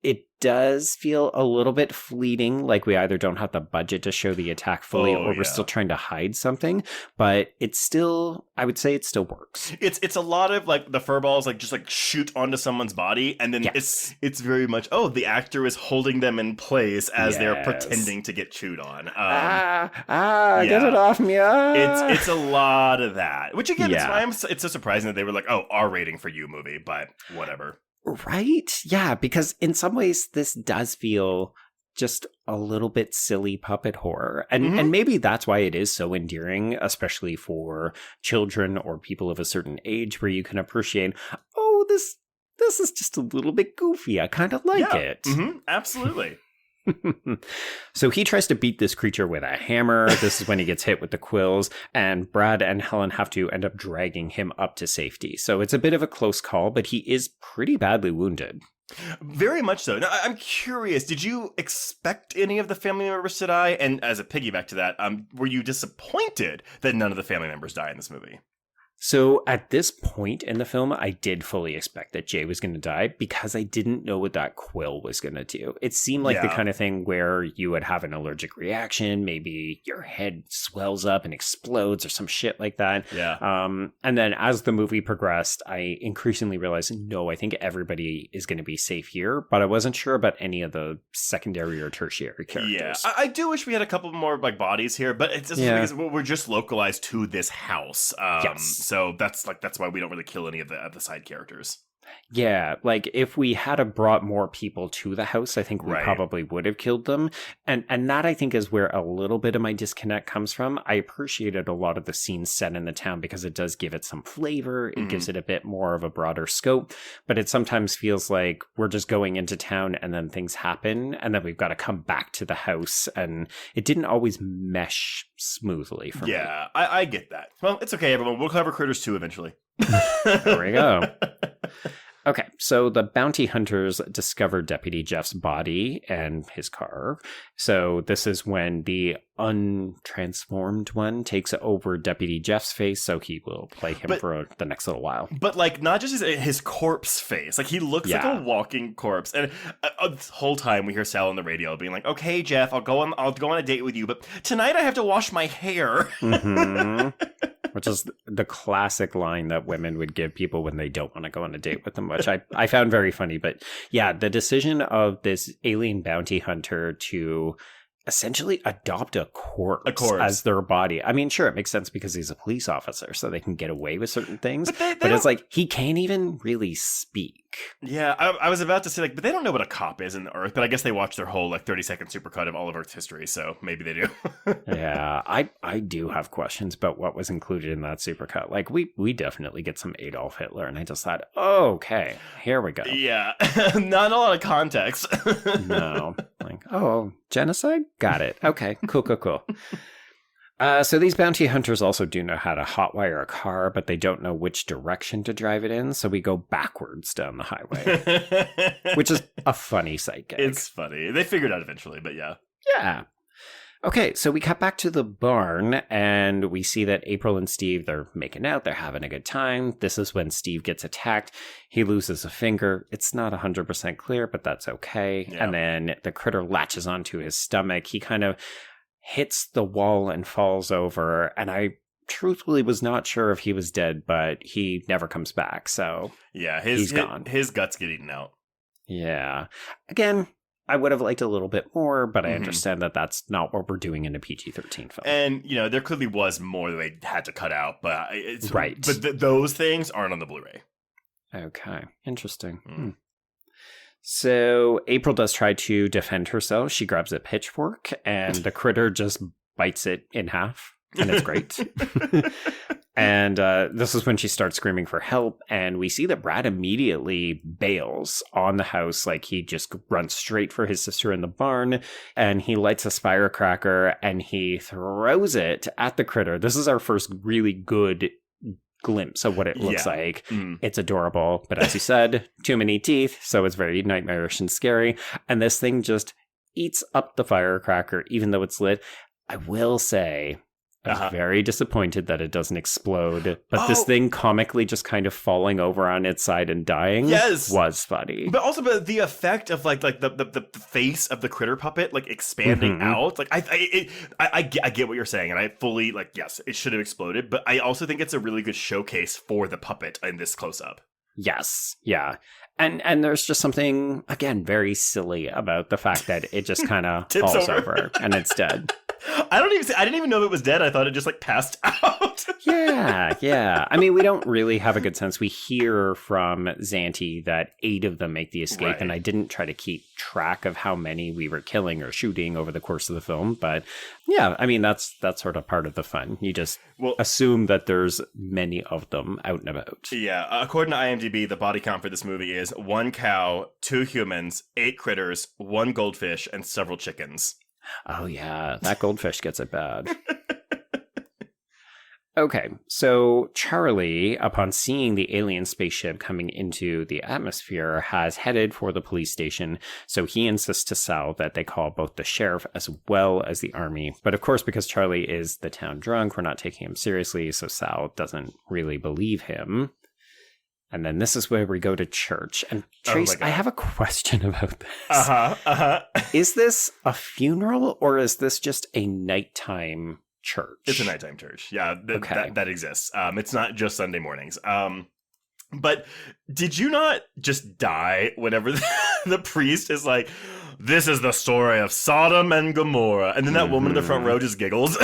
It does feel a little bit fleeting, like we either don't have the budget to show the attack fully or we're still trying to hide something, but it's still, I would say it still works. It's a lot of like the furballs like just like shoot onto someone's body and then it's very much, the actor is holding them in place as they're pretending to get chewed on. Get it off me. It's a lot of that, which again, it's so surprising that they were like, R rating for you movie, but whatever. Right? Yeah, because in some ways this does feel just a little bit silly puppet horror. And maybe that's why it is so endearing, especially for children or people of a certain age where you can appreciate, this is just a little bit goofy. I kind of like it. Absolutely. So he tries to beat this creature with a hammer. This is when he gets hit with the quills, and Brad and Helen have to end up dragging him up to safety. So it's a bit of a close call, but he is pretty badly wounded. Very much so. Now, I'm curious, did you expect any of the family members to die? And as a piggyback to that, were you disappointed that none of the family members die in this movie? So at this point in the film, I did fully expect that Jay was going to die because I didn't know what that quill was going to do. It seemed like the kind of thing where you would have an allergic reaction. Maybe your head swells up and explodes or some shit like that. Yeah. And then as the movie progressed, I increasingly realized, no, I think everybody is going to be safe here. But I wasn't sure about any of the secondary or tertiary characters. Yeah, I do wish we had a couple more like bodies here, but it's just because we're just localized to this house. Yes. So that's why we don't really kill any of the side characters. Yeah, like if we had brought more people to the house, I think we probably would have killed them. And that I think is where a little bit of my disconnect comes from. I appreciated a lot of the scenes set in the town because it does give it some flavor. It gives it a bit more of a broader scope, but it sometimes feels like we're just going into town and then things happen and then we've got to come back to the house, and it didn't always mesh smoothly for me. Yeah, I get that. Well, it's okay, everyone. We'll cover Critters 2 eventually. There we go. Okay, so the bounty hunters discover Deputy Jeff's body and his car. So this is when the untransformed one takes over Deputy Jeff's face, so he will play him for the next little while. But like, not just his corpse face. Like, he looks like a walking corpse. And this whole time we hear Sal on the radio being like, "Okay, Jeff, I'll go on a date with you, but tonight I have to wash my hair." Mm-hmm. Which is the classic line that women would give people when they don't want to go on a date with them, which I found very funny. But yeah, the decision of this alien bounty hunter to essentially adopt a corpse as their body. I mean, sure, it makes sense because he's a police officer, so they can get away with certain things. But it's like, he can't even really speak. Yeah, I was about to say, like, but they don't know what a cop is in the Earth, but I guess they watch their whole, like, 30-second supercut of all of Earth's history, so maybe they do. Yeah, I do have questions about what was included in that supercut. Like, we definitely get some Adolf Hitler, and I just thought, okay, here we go. Yeah, not a lot of context. No, like, genocide? Got it. Okay, cool. So these bounty hunters also do know how to hotwire a car, but they don't know which direction to drive it in, so we go backwards down the highway, which is a funny sight gag. It's funny. They figured it out eventually, but yeah. Yeah. Okay, so we cut back to the barn, and we see that April and Steve, they're making out, they're having a good time. This is when Steve gets attacked. He loses a finger. It's not 100% clear, but that's okay. Yeah. And then the critter latches onto his stomach. He kind of hits the wall and falls over, and I truthfully was not sure if he was dead, but he never comes back, so yeah, he's gone. His guts get eaten out. Yeah. Again, I would have liked a little bit more, but I understand that that's not what we're doing in a PG-13 film. And, there clearly was more that they had to cut out, but it's right. But those things aren't on the Blu-ray. Okay, interesting. So April does try to defend herself. She grabs a pitchfork, and the critter just bites it in half, and it's great. And this is when she starts screaming for help, and we see that Brad immediately bails on the house. Like, he just runs straight for his sister in the barn, and he lights a firecracker, and he throws it at the critter. This is our first really good glimpse of what it looks like. It's adorable, but as you said, too many teeth, so it's very nightmarish and scary. And this thing just eats up the firecracker, even though it's lit. I will say, I was very disappointed that it doesn't explode, but this thing comically just kind of falling over on its side and dying was funny. But also, the effect of like the face of the critter puppet like expanding out, like I get what you're saying, and I fully yes, it should have exploded, but I also think it's a really good showcase for the puppet in this close up. Yes, yeah. And there's just something, again, very silly about the fact that it just kind of falls over and it's dead. I didn't even know it was dead. I thought it just like passed out. Yeah. I mean, we don't really have a good sense. We hear from Xanti that 8 of them make the escape, Right. and I didn't try to keep track of how many we were killing or shooting over the course of the film. But yeah, I mean, that's sort of part of the fun. You just assume that there's many of them out and about. Yeah, according to IMDb, the body count for this movie is 1 cow, 2 humans, 8 critters, 1 goldfish, and several chickens. Oh, yeah. That goldfish gets it bad. Okay, so Charlie, upon seeing the alien spaceship coming into the atmosphere, has headed for the police station. So he insists to Sal that they call both the sheriff as well as the army. But of course, because Charlie is the town drunk, we're not taking him seriously. So Sal doesn't really believe him. And then this is where we go to church. And Trace, I have a question about this. Is this a funeral or is this just a nighttime church? It's a nighttime church. Yeah, that exists. It's not just Sunday mornings. But did you not just die whenever the priest is like, this is the story of Sodom and Gomorrah, and then that woman in the front row just giggles?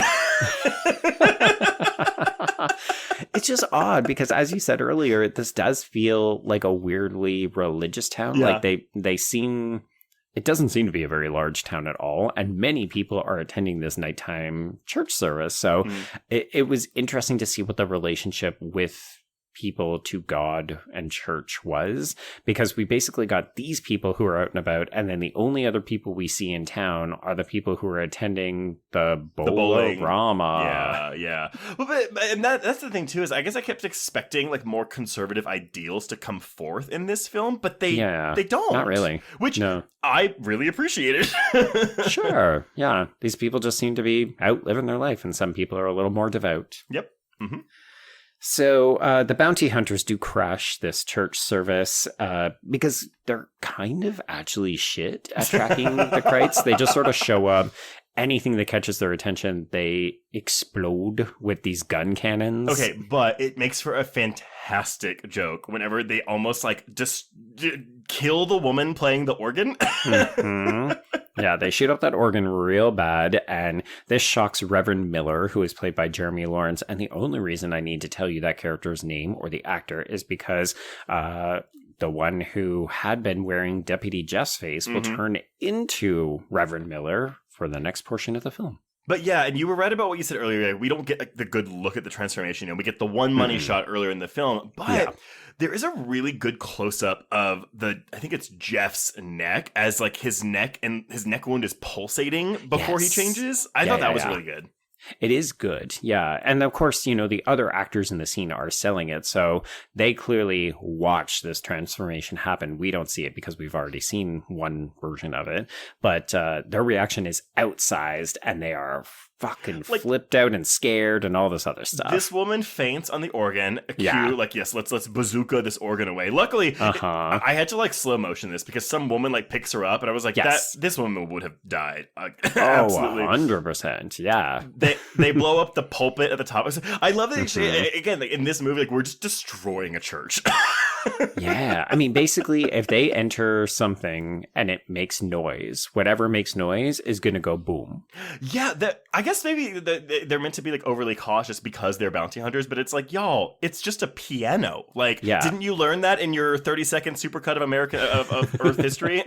It's just odd because, as you said earlier, this does feel like a weirdly religious town. Yeah. Like they seem... It doesn't seem to be a very large town at all, and many people are attending this nighttime church service. So it was interesting to see what the relationship with people to God and church was, because we basically got these people who are out and about, and then the only other people we see in town are the people who are attending the bowling Rama. Yeah. Well, but that's the thing too, is I guess I kept expecting like more conservative ideals to come forth in this film, but they don't. Not really. Which I really appreciated. Sure. Yeah. These people just seem to be out living their life, and some people are a little more devout. Yep. Mm-hmm. So the bounty hunters do crash this church service because they're kind of actually shit at tracking the Krites. They just sort of show up. Anything that catches their attention, they explode with these gun cannons. Okay, but it makes for a fantastic joke whenever they almost like just kill the woman playing the organ. Mm-hmm. Yeah, they shoot up that organ real bad, and this shocks Reverend Miller, who is played by Jeremy Lawrence. And the only reason I need to tell you that character's name or the actor is because the one who had been wearing Deputy Jeff's face will turn into Reverend Miller for the next portion of the film. But yeah, and you were right about what you said earlier. We don't get like the good look at the transformation. We get the one money shot earlier in the film, but there is a really good close-up of I think it's Jeff's neck, as like his neck wound is pulsating before he changes. I thought that was really good. It is good, yeah. And of course, the other actors in the scene are selling it, so they clearly watch this transformation happen. We don't see it because we've already seen one version of it, but their reaction is outsized, and they are fucking flipped out and scared and all this other stuff. This woman faints on the organ. Like, yes, let's bazooka this organ away. Luckily, I had to like slow motion this because some woman like picks her up, and I was like, this woman would have died. Absolutely. 100%. Yeah. They blow up the pulpit at the top. I love that again, like, in this movie, like, we're just destroying a church. Yeah. I mean, basically, if they enter something and it makes noise, whatever makes noise is going to go boom. Yeah. I guess maybe they're meant to be like overly cautious because they're bounty hunters, but it's like, y'all, it's just a piano. Like, didn't you learn that in your 30-second supercut of Earth history?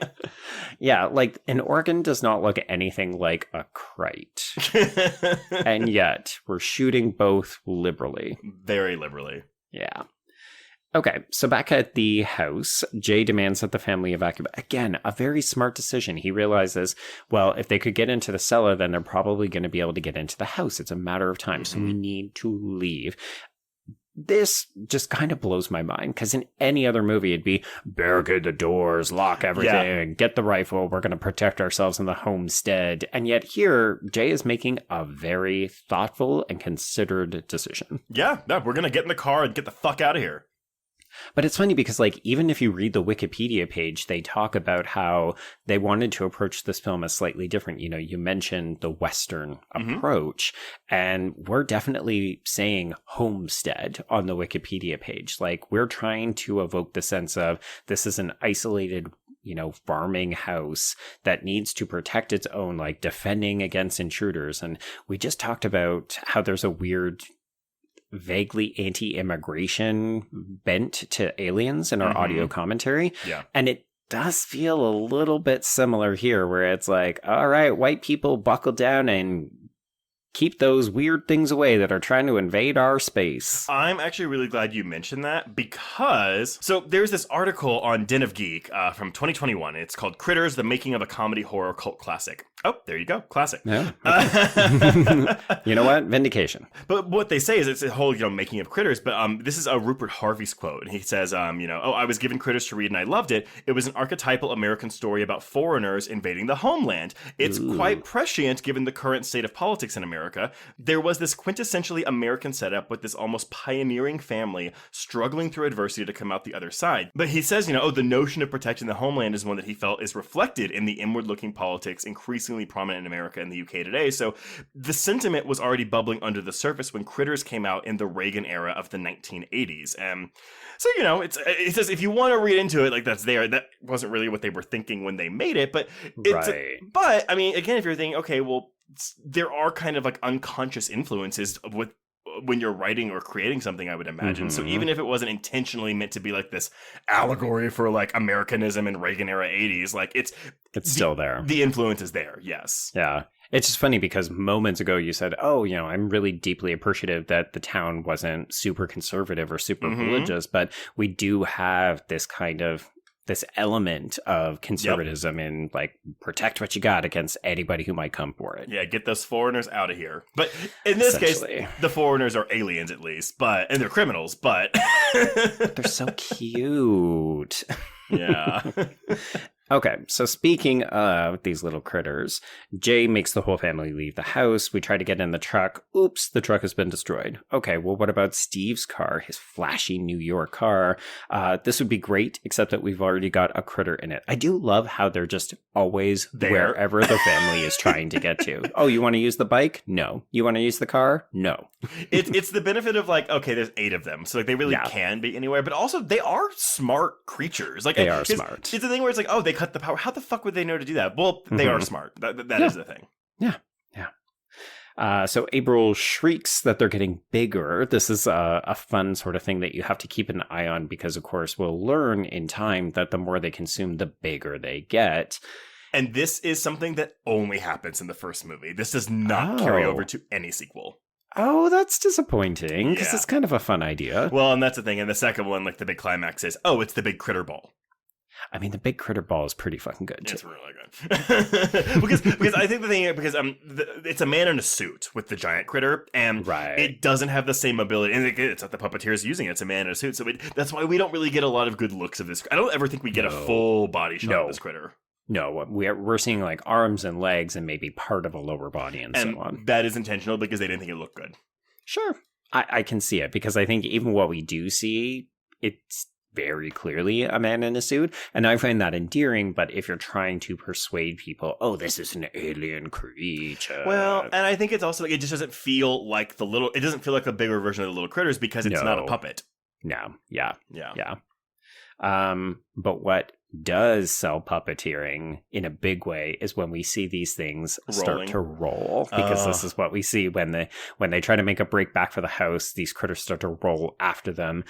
Yeah. Like, an organ does not look anything like a Krite. And yet we're shooting both liberally. Very liberally. Yeah. Okay, so back at the house, Jay demands that the family evacuate. Again, a very smart decision. He realizes, well, if they could get into the cellar, then they're probably going to be able to get into the house. It's a matter of time, so we need to leave. This just kind of blows my mind, because in any other movie, it'd be barricade the doors, lock everything, get the rifle, we're going to protect ourselves in the homestead. And yet here, Jay is making a very thoughtful and considered decision. Yeah, we're going to get in the car and get the fuck out of here. But it's funny because, like, even if you read the Wikipedia page, they talk about how they wanted to approach this film as slightly different. You mentioned the Western approach, and we're definitely saying homestead on the Wikipedia page. Like, we're trying to evoke the sense of this is an isolated, farming house that needs to protect its own, like defending against intruders. And we just talked about how there's a weird, vaguely anti-immigration bent to aliens in our audio commentary. Yeah. And it does feel a little bit similar here, where it's like, all right, white people, buckle down and keep those weird things away that are trying to invade our space. I'm actually really glad you mentioned that, because there's this article on Den of Geek from 2021. It's called Critters, the Making of a Comedy Horror Cult Classic. Oh, there you go. Classic. Yeah. You know what? Vindication. But what they say is it's a whole, making of Critters. But this is a Rupert Harvey's quote. And he says, I was given Critters to read and I loved it. It was an archetypal American story about foreigners invading the homeland. It's quite prescient given the current state of politics in America. There was this quintessentially American setup with this almost pioneering family struggling through adversity to come out the other side. But he says, the notion of protecting the homeland is one that he felt is reflected in the inward-looking politics increasingly prominent in America and the UK today. So the sentiment was already bubbling under the surface when Critters came out in the Reagan era of the 1980s. So, it says if you want to read into it, like that's there, that wasn't really what they were thinking when they made it. But but I mean, again, if you're thinking, okay, well, there are kind of like unconscious influences with when you're writing or creating something, I would imagine. So even if it wasn't intentionally meant to be like this allegory for like Americanism in Reagan era 80s, like it's still there. The influence is there. Yes. Yeah. It's just funny because moments ago you said, I'm really deeply appreciative that the town wasn't super conservative or super religious, but we do have this element of conservatism in like protect what you got against anybody who might come for it. Yeah, get those foreigners out of here. But in this case, the foreigners are aliens at least, and they're criminals, but they're so cute. Yeah. Okay, so speaking of these little critters, Jay makes the whole family leave the house. We try to get in the truck. Oops, the truck has been destroyed. Okay, well, what about Steve's car, his flashy New York car? This would be great, except that we've already got a critter in it. I do love how they're just always there, wherever the family is trying to get to. Oh, you want to use the bike? No. You want to use the car? No. It's the benefit of like, okay, there's 8 of them, so like they really can be anywhere, but also they are smart creatures. Like they are smart. It's the thing where it's like, oh, they cut the power. How the fuck would they know to do that? Well, they are smart. That is the thing. Yeah. So April shrieks that they're getting bigger. This is a fun sort of thing that you have to keep an eye on because, of course, we'll learn in time that the more they consume, the bigger they get. And this is something that only happens in the first movie. This does not carry over to any sequel. Oh, that's disappointing because it's kind of a fun idea. Well, and that's the thing. And the second one, like the big climax is, it's the big critter ball. I mean, the big critter ball is pretty fucking good, too. It's really good. because I think the thing, it's a man in a suit with the giant critter, and it doesn't have the same ability. And it's not the puppeteers using it. It's a man in a suit. So that's why we don't really get a lot of good looks of this. I don't ever think we get a full body shot of this critter. No, we're seeing like arms and legs and maybe part of a lower body and so on. That is intentional because they didn't think it looked good. Sure. I can see it because I think even what we do see, it's very clearly a man in a suit, and I find that endearing. But if you're trying to persuade people, this is an alien creature, well, and I think it's also like it just doesn't feel like it doesn't feel like a bigger version of the little critters because it's not a puppet. No, yeah. But what does sell puppeteering in a big way is when we see these things start to roll, because this is what we see when they try to make a break back for the house. These critters start to roll after them,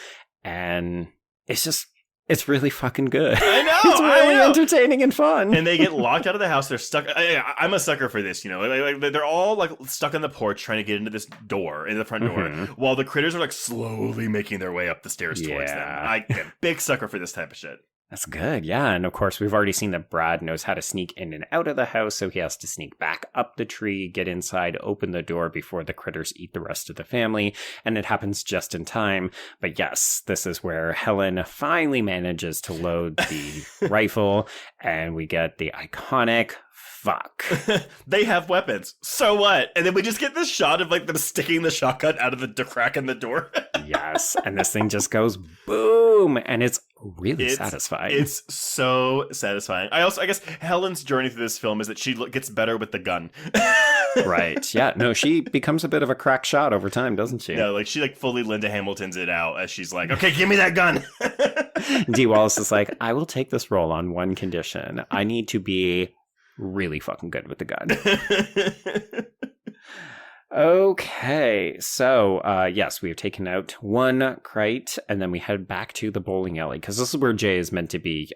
and it's really fucking good. I know. It's really entertaining and fun. And they get locked out of the house. They're stuck. I'm a sucker for this, Like, they're all like stuck on the porch trying to get into this door, in the front door, while the critters are like slowly making their way up the stairs towards them. I'm a big sucker for this type of shit. That's good, yeah. And of course, we've already seen that Brad knows how to sneak in and out of the house, so he has to sneak back up the tree, get inside, open the door before the critters eat the rest of the family, and it happens just in time. But yes, this is where Helen finally manages to load the rifle, and we get the iconic fuck. They have weapons. So what? And then we just get this shot of like them sticking the shotgun out of the crack in the door. Yes, and this thing just goes boom, and it's really satisfying. It's so satisfying. I guess Helen's journey through this film is that she gets better with the gun. Right. Yeah. No, she becomes a bit of a crack shot over time, doesn't she? Yeah, like she like fully Linda Hamilton's it out as she's like, okay, give me that gun. D. Wallace is like, I will take this role on one condition. I need to be really fucking good with the gun. Okay, so yes, we've taken out one Krite, and then we head back to the bowling alley, because this is where Jay is meant to be.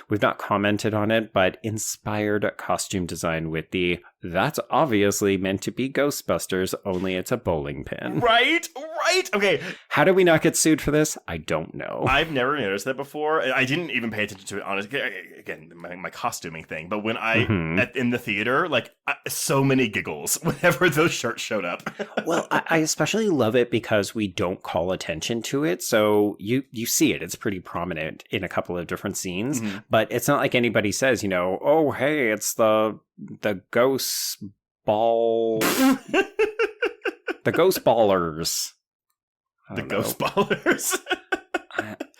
We've not commented on it, but inspired costume design with the, that's obviously meant to be Ghostbusters, only it's a bowling pin. Right? Okay. How did we not get sued for this? I don't know. I've never noticed that before. I didn't even pay attention to it, honestly. Again, my costuming thing. But when in the theater, like, so many giggles whenever those shirts showed up. Well, I especially love it because we don't call attention to it. So you see it. It's pretty prominent in a couple of different scenes. Mm-hmm. But it's not like anybody says, oh, hey, it's the ghost ball... the ghost ballers. The ghost ballers.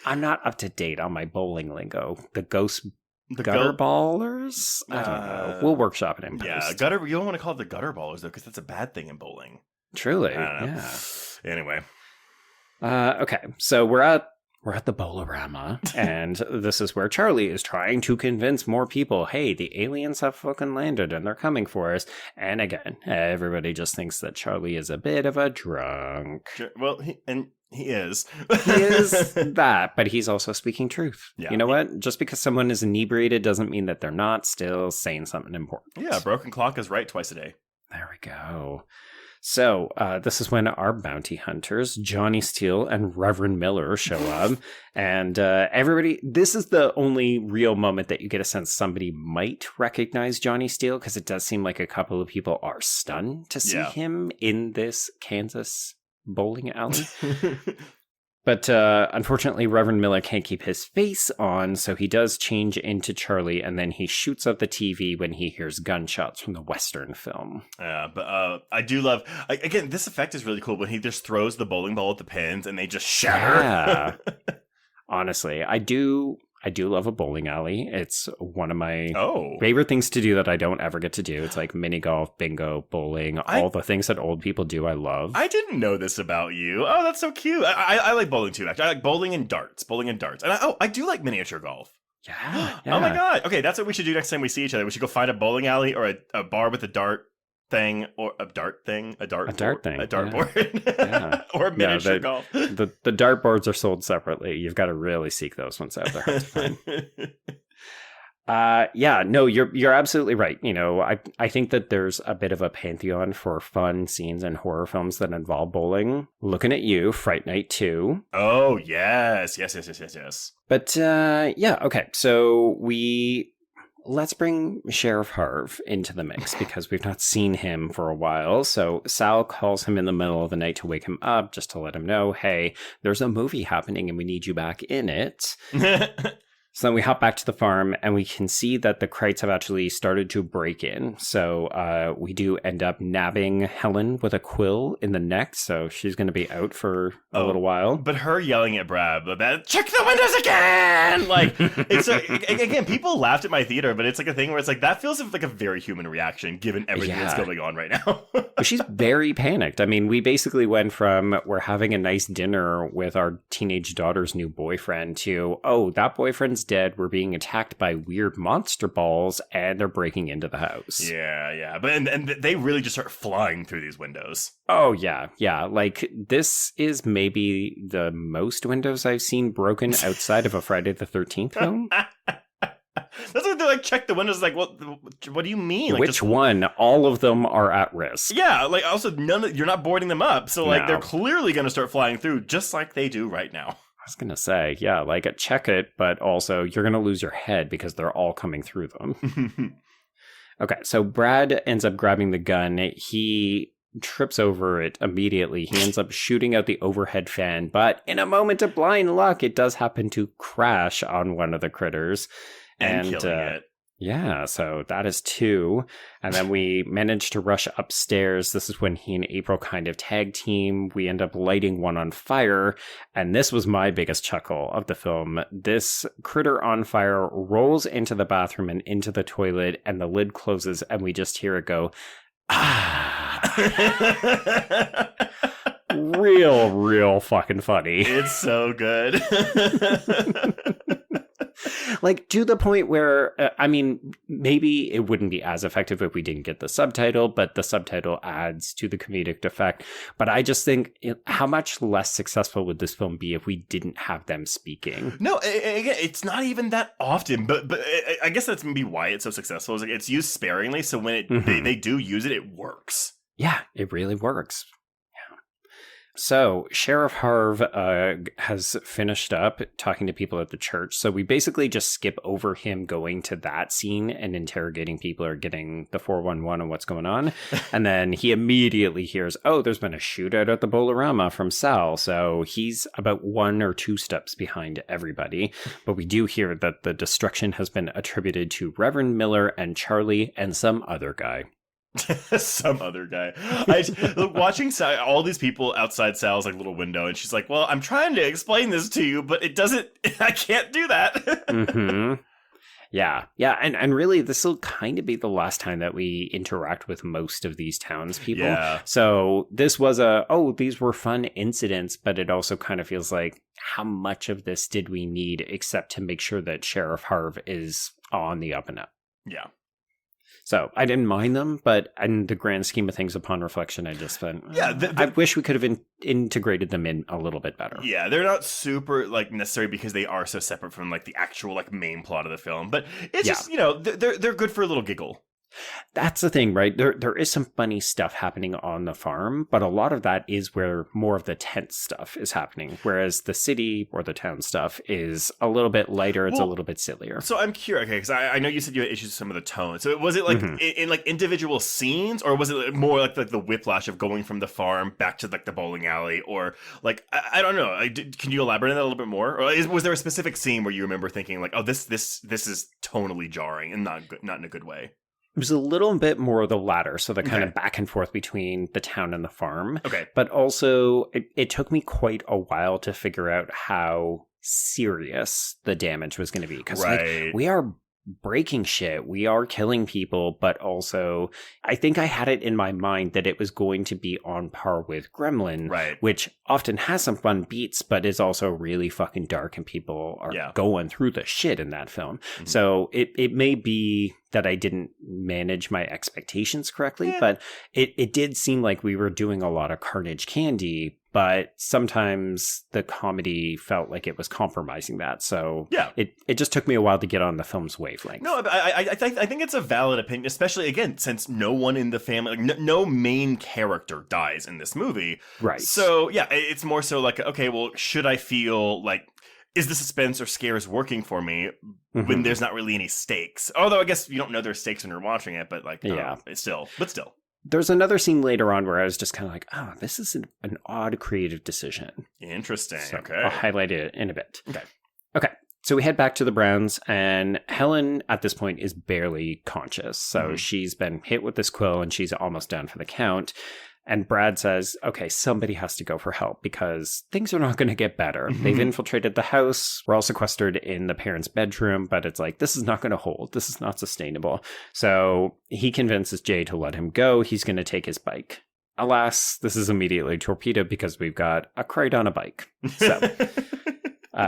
I'm not up to date on my bowling lingo. The gutter ballers? I don't know. We'll workshop it in post. Yeah, gutter. You don't want to call it the gutter ballers, though, because that's a bad thing in bowling. Truly. Yeah. Anyway. Okay, so we're at the Bowlerama, and this is where Charlie is trying to convince more people, hey, the aliens have fucking landed and they're coming for us. And again, everybody just thinks that Charlie is a bit of a drunk. Sure. Well, he is. He is that, but he's also speaking truth. Yeah. You know what? Just because someone is inebriated doesn't mean that they're not still saying something important. Yeah, a broken clock is right twice a day. There we go. So, this is when our bounty hunters, Johnny Steele and Reverend Miller, show up. And everybody, this is the only real moment that you get a sense somebody might recognize Johnny Steele, because it does seem like a couple of people are stunned to see him in this Kansas bowling alley. But unfortunately, Reverend Miller can't keep his face on, so he does change into Charlie, and then he shoots up the TV when he hears gunshots from the Western film. Yeah, but I do love... Again, this effect is really cool when he just throws the bowling ball at the pins and they just shatter. Yeah. Honestly, I do love a bowling alley. It's one of my favorite things to do that I don't ever get to do. It's like mini golf, bingo, bowling, all the things that old people do I love. I didn't know this about you. Oh, that's so cute. I like bowling too, actually. I like bowling and darts. And I do like miniature golf. Yeah. Oh my God. Okay, that's what we should do next time we see each other. We should go find a bowling alley or a bar with a dart thing, or a dart thing, a dartboard, yeah. Or miniature golf. The dartboards are sold separately. You've got to really seek those ones out. They're hard to find. No, you're absolutely right. I think that there's a bit of a pantheon for fun scenes in horror films that involve bowling. Looking at you, Fright Night 2. Oh yes. But okay. So let's bring Sheriff Harv into the mix, because we've not seen him for a while. So Sal calls him in the middle of the night to wake him up, just to let him know, hey, there's a movie happening and we need you back in it. So then we hop back to the farm, and we can see that the Krites have actually started to break in. So we do end up nabbing Helen with a quill in the neck, so she's going to be out for a little while. But her yelling at Brad about, check the windows again! Like, it's again, people laughed at my theater, but it's like a thing where it's like, that feels like a very human reaction, given everything that's going on right now. She's very panicked. I mean, we basically went from, we're having a nice dinner with our teenage daughter's new boyfriend, to, oh, that boyfriend's dead, we're being attacked by weird monster balls, and they're breaking into the house. Yeah. But and they really just start flying through these windows. Oh, yeah. Like, this is maybe the most windows I've seen broken outside of a Friday the 13th film. That's what they're like, check the windows. Like, what do you mean? Like, which one? All of them are at risk. Yeah, like, also, you're not boarding them up. So, like, they're clearly going to start flying through, just like they do right now. I was going to say, yeah, like, check it, but also you're going to lose your head because they're all coming through them. Okay, so Brad ends up grabbing the gun. He trips over it immediately. He ends up shooting out the overhead fan, but in a moment of blind luck, it does happen to crash on one of the critters. And killing it. Yeah, so that is 2. And then we manage to rush upstairs. This is when he and April kind of tag team. We end up lighting one on fire. And this was my biggest chuckle of the film. This critter on fire rolls into the bathroom and into the toilet, and the lid closes, and we just hear it go, ah. real fucking funny. It's so good. Like, to the point where, I mean, maybe it wouldn't be as effective if we didn't get the subtitle, but the subtitle adds to the comedic effect. But I just think, how much less successful would this film be if we didn't have them speaking? No, again, it's not even that often, but I guess that's maybe why it's so successful. Is like it's used sparingly, so when they do use it, it works. Yeah, it really works. So Sheriff Harv has finished up talking to people at the church. So we basically just skip over him going to that scene and interrogating people or getting the 411 on what's going on. And then he immediately hears, oh, there's been a shootout at the Bolorama from Sal. So he's about 1 or 2 steps behind everybody. But we do hear that the destruction has been attributed to Reverend Miller and Charlie and some other guy. Some other guy. Watching Sal, all these people outside Sal's like little window, and she's like, well, I'm trying to explain this to you, but I can't do that. Mm-hmm. Yeah. And really, this will kind of be the last time that we interact with most of these townspeople. Yeah. So this was these were fun incidents, but it also kind of feels like, how much of this did we need except to make sure that Sheriff Harv is on the up and up? Yeah. So I didn't mind them, but in the grand scheme of things, upon reflection, I just went, I wish we could have integrated them in a little bit better. Yeah, they're not super like necessary because they are so separate from like the actual like main plot of the film. But it's just, they're good for a little giggle. That's the thing, right? There is some funny stuff happening on the farm, but a lot of that is where more of the tense stuff is happening, whereas the city or the town stuff is a little bit lighter. It's a little bit sillier. So I'm curious, because I know you said you had issues with some of the tone. So was it like in like individual scenes, or was it more like the whiplash of going from the farm back to like the bowling alley, or like I don't know? Can you elaborate on that a little bit more? Or was there a specific scene where you remember thinking like, oh, this is tonally jarring and not in a good way? It was a little bit more of the latter, so the kind of back and forth between the town and the farm. Okay. But also, it took me quite a while to figure out how serious the damage was going to be. Because we are breaking shit, we are killing people, but also, I think I had it in my mind that it was going to be on par with Gremlin, which often has some fun beats, but is also really fucking dark, and people are going through the shit in that film. Mm-hmm. So it may be that I didn't manage my expectations correctly, but it did seem like we were doing a lot of carnage candy, but sometimes the comedy felt like it was compromising that. So it just took me a while to get on the film's wavelength. No, I think it's a valid opinion, especially, again, since no one in the family, like, no main character dies in this movie. Right. So, it's more so like, okay, well, should I feel like, is the suspense or scares working for me when there's not really any stakes? Although I guess you don't know there's stakes when you're watching it, but like, it's still. There's another scene later on where I was just kind of like, oh, this is an odd creative decision. Interesting. So okay. I'll highlight it in a bit. Okay. So we head back to the Browns, and Helen at this point is barely conscious. So she's been hit with this quill and she's almost down for the count. And Brad says, okay, somebody has to go for help because things are not going to get better. They've infiltrated the house. We're all sequestered in the parents' bedroom, but it's like, this is not going to hold. This is not sustainable. So he convinces Jay to let him go. He's going to take his bike. Alas, this is immediately torpedoed because we've got a Krite on a bike. So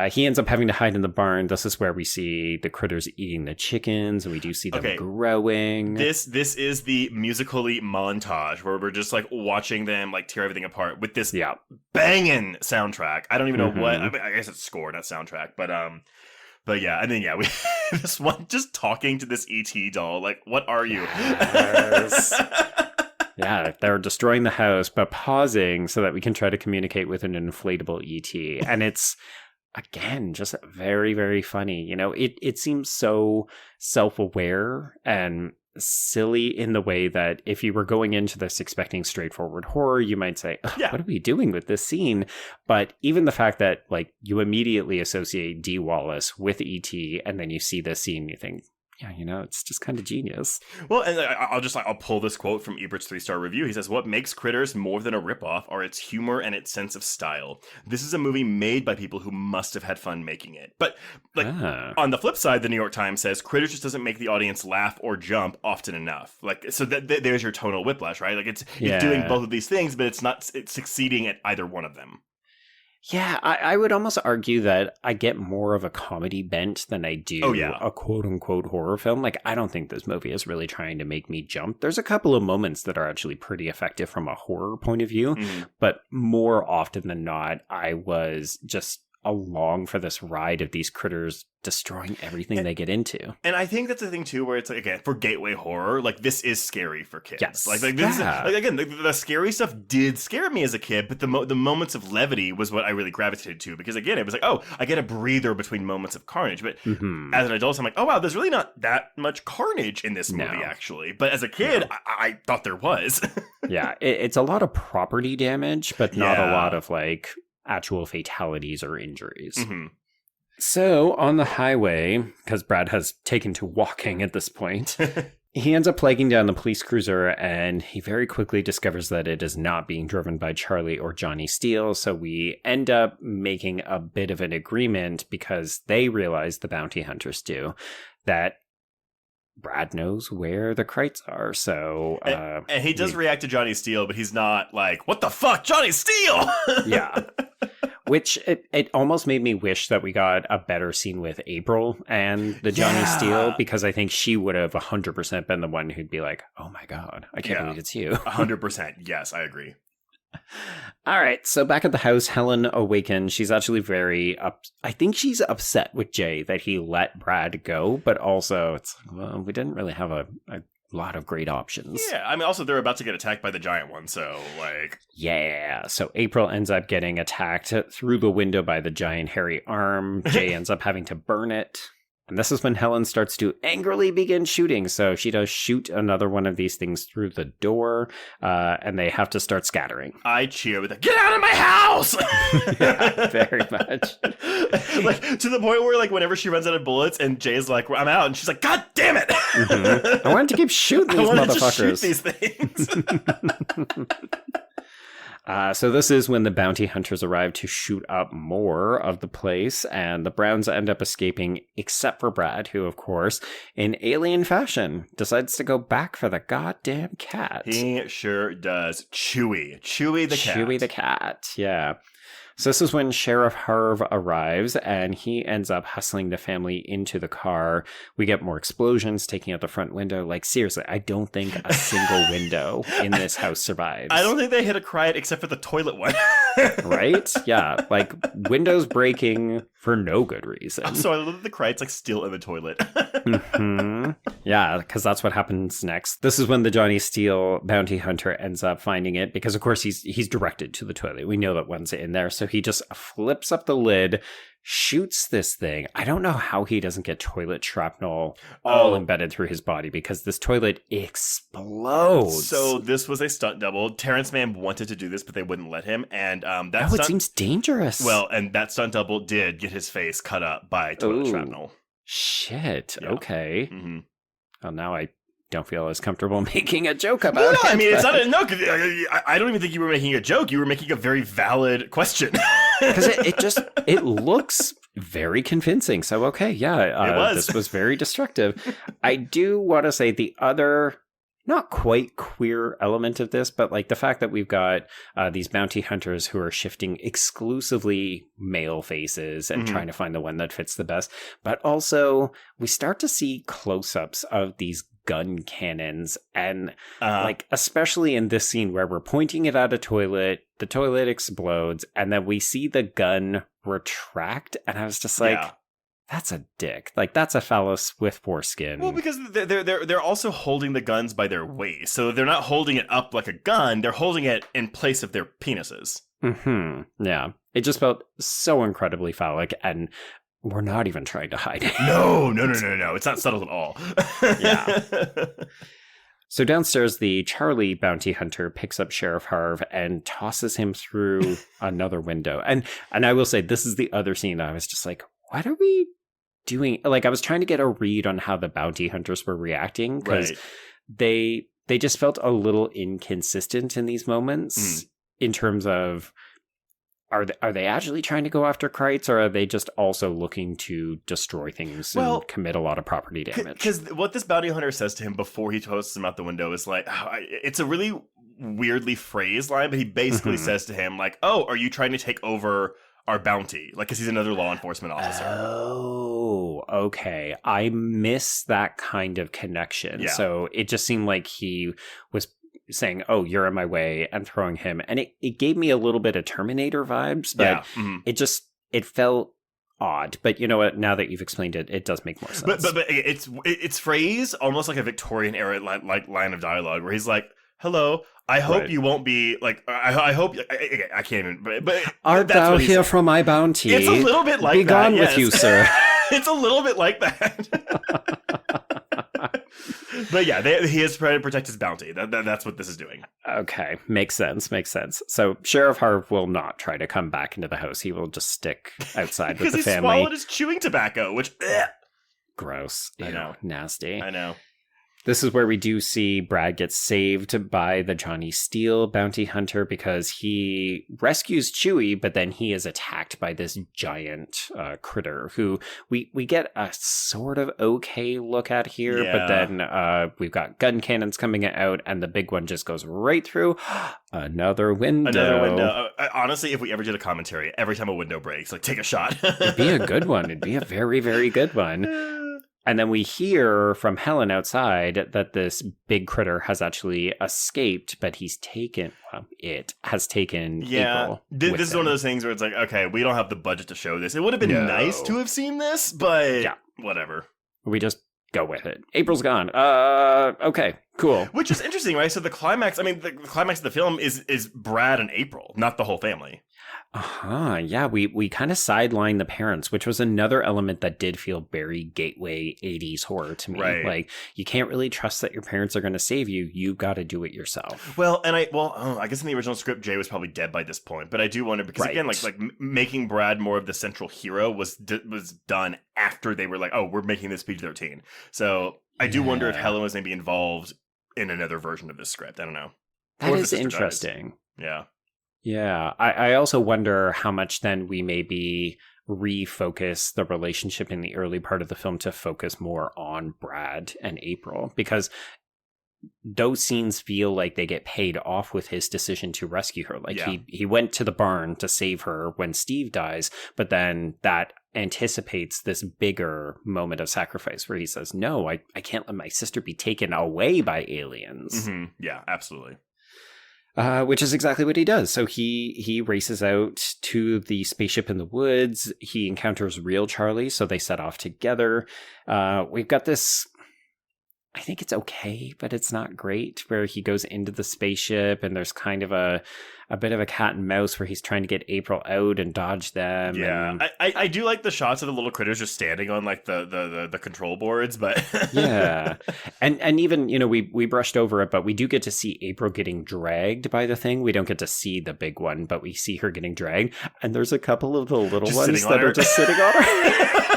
he ends up having to hide in the barn. This is where we see the critters eating the chickens, and we do see them growing. This is the musically montage where we're just like watching them like tear everything apart with this banging soundtrack. I don't even know what. I mean, I guess it's score, not soundtrack, but yeah, and then we this one just talking to this ET doll. Like, what are you? Yes. Yeah, they're destroying the house, but pausing so that we can try to communicate with an inflatable ET, and it's. Again, just very, very funny. You know, it seems so self-aware and silly in the way that if you were going into this expecting straightforward horror, you might say, what are we doing with this scene? But even the fact that like you immediately associate Dee Wallace with E.T. and then you see this scene, you think, yeah, it's just kind of genius. Well, and I'll pull this quote from Ebert's 3-star review. He says, "What makes Critters more than a ripoff are its humor and its sense of style. This is a movie made by people who must have had fun making it." But on the flip side, the New York Times says Critters just doesn't make the audience laugh or jump often enough. Like, so there's your tonal whiplash, right? Like it's doing both of these things, but it's succeeding at either one of them. Yeah, I would almost argue that I get more of a comedy bent than I do a quote-unquote horror film. Like, I don't think this movie is really trying to make me jump. There's a couple of moments that are actually pretty effective from a horror point of view, but more often than not, I was just along for this ride of these critters destroying everything they get into. And I think that's the thing too, where it's like, again, for gateway horror, like this is scary for kids. Yes. Like this is, like, again, the scary stuff did scare me as a kid, but the moments of levity was what I really gravitated to, because again, it was like, oh, I get a breather between moments of carnage. But as an adult, I'm like, oh wow, there's really not that much carnage in this movie actually. But as a kid, I thought there was. Yeah, it's a lot of property damage, but not a lot of like actual fatalities or injuries. So on the highway, because Brad has taken to walking at this point, he ends up flagging down the police cruiser, and he very quickly discovers that it is not being driven by Charlie or Johnny Steele. So we end up making a bit of an agreement, because they realize, the bounty hunters do, that Brad knows where the Krites are. So and he does react to Johnny Steele, but he's not like, what the fuck, Johnny Steele? Yeah. Which it almost made me wish that we got a better scene with April and the Johnny Steele, because I think she would have 100% been the one who'd be like, oh my God, I can't believe it's you. 100%. Yes, I agree. All right, so back at the house, Helen awakens. She's actually very I think she's upset with Jay that he let Brad go, but also it's, well, we didn't really have a lot of great options. Yeah, I mean, also they're about to get attacked by the giant one, so like... Yeah, so April ends up getting attacked through the window by the giant hairy arm. Jay ends up having to burn it. And this is when Helen starts to angrily begin shooting. So she does shoot another one of these things through the door, and they have to start scattering. I cheer with a, get out of my house! Yeah, very much. Like, to the point where, like, whenever she runs out of bullets and Jay's like, I'm out, and she's like, God damn it! I wanted to keep shooting these motherfuckers. Shoot these things. So this is when the bounty hunters arrive to shoot up more of the place, and the Browns end up escaping, except for Brad, who, of course, in alien fashion, decides to go back for the goddamn cat. He sure does. Chewy the cat. Chewy the cat, yeah. So this is when Sheriff Harv arrives, and he ends up hustling the family into the car. We get more explosions taking out the front window. Like, seriously, I don't think a single window in this house survives. I don't think they hit a Krite except for the toilet one. Right? Yeah, like windows breaking for no good reason. So I love that the Krite's like still in the toilet. Yeah, because that's what happens next. This is when the Johnny Steele bounty hunter ends up finding it, because of course he's directed to the toilet. We know that one's in there, so he just flips up the lid, shoots this thing. I don't know how he doesn't get toilet shrapnel all embedded through his body, because this toilet explodes. So this was a stunt double. Terrence Mann wanted to do this, but they wouldn't let him. And it seems dangerous. Well, and that stunt double did get his face cut up by toilet shrapnel. Shit. Yeah. Okay. Mm-hmm. Well, now I don't feel as comfortable making a joke about it. I mean, it's not I don't even think you were making a joke. You were making a very valid question. Because it looks very convincing. So, okay, yeah, it was. This was very destructive. I do want to say the other, not quite queer element of this, but like the fact that we've got these bounty hunters who are shifting exclusively male faces and trying to find the one that fits the best. But also we start to see close-ups of these gun cannons, and like especially in this scene where we're pointing it at a toilet, the toilet explodes, and then we see the gun retract, and I was just like, that's a dick. Like, that's a phallus with foreskin. Well, because they're also holding the guns by their waist, so they're not holding it up like a gun, they're holding it in place of their penises. Yeah, it just felt so incredibly phallic, and we're not even trying to hide it. No. It's not subtle at all. Yeah. So downstairs, the Charlie bounty hunter picks up Sheriff Harv and tosses him through another window. And I will say, this is the other scene I was just like, what are we doing, like, I was trying to get a read on how the bounty hunters were reacting, because they just felt a little inconsistent in these moments in terms of, are they actually trying to go after Krites, or are they just also looking to destroy things and commit a lot of property damage? Because what this bounty hunter says to him before he toasts him out the window is like, it's a really weirdly phrased line, but he basically says to him, like, oh, are you trying to take over our bounty? Like, because he's another law enforcement officer. Oh, okay. I miss that kind of connection. Yeah. So it just seemed like he was saying, oh, you're in my way, and throwing him. And it gave me a little bit of Terminator vibes, but it felt odd. But you know what? Now that you've explained it, it does make more sense. But it's phrased almost like a Victorian era like line of dialogue where he's like, hello, I hope you won't be like, I hope, I can't even, but art thou here for my bounty? It's a little bit like be that. Be gone with you, sir. It's a little bit like that. But yeah, he is trying to protect his bounty. That's what this is doing. Okay, makes sense. So Sheriff Harv will not try to come back into the house. He will just stick outside with the family. Because he swallowed his chewing tobacco, which... gross. I know. Nasty. I know. This is where we do see Brad get saved by the Johnny Steele bounty hunter, because he rescues Chewie, but then he is attacked by this giant critter who we get a sort of okay look at here, but then we've got gun cannons coming out, and the big one just goes right through. Another window. Honestly, if we ever did a commentary, every time a window breaks, like, take a shot. It'd be a good one. It'd be a very, very good one. And then we hear from Helen outside that this big critter has actually escaped, but it has taken April. This is one of those things where it's like, okay, we don't have the budget to show this. It would have been nice to have seen this, but whatever. We just go with it. April's gone. Okay, cool. Which is interesting, right? So the climax of the film is Brad and April, not the whole family. Yeah, we kind of sidelined the parents, which was another element that did feel very gateway 80s horror to me. Right. Like, you can't really trust that your parents are going to save you. You've got to do it yourself. Well, and I guess in the original script, Jay was probably dead by this point. But I do wonder, because again, like making Brad more of the central hero was done after they were like, oh, we're making this PG-13. So I do wonder if Helen was maybe involved in another version of this script. I don't know. That is interesting. Yeah. Yeah, I also wonder how much then we maybe refocus the relationship in the early part of the film to focus more on Brad and April, because those scenes feel like they get paid off with his decision to rescue her. Like he went to the barn to save her when Steve dies, but then that anticipates this bigger moment of sacrifice where he says, no, I can't let my sister be taken away by aliens. Mm-hmm. Yeah, absolutely. Which is exactly what he does. So he races out to the spaceship in the woods. He encounters real Charlie, so they set off together. We've got this, I think it's okay, but it's not great, where he goes into the spaceship and there's kind of a bit of a cat and mouse where he's trying to get April out and dodge them. Yeah, and I do like the shots of the little critters just standing on like the control boards, but yeah, and even, you know, we brushed over it, but we do get to see April getting dragged by the thing. We don't get to see the big one, but we see her getting dragged, and there's a couple of the little just ones that are just sitting on her.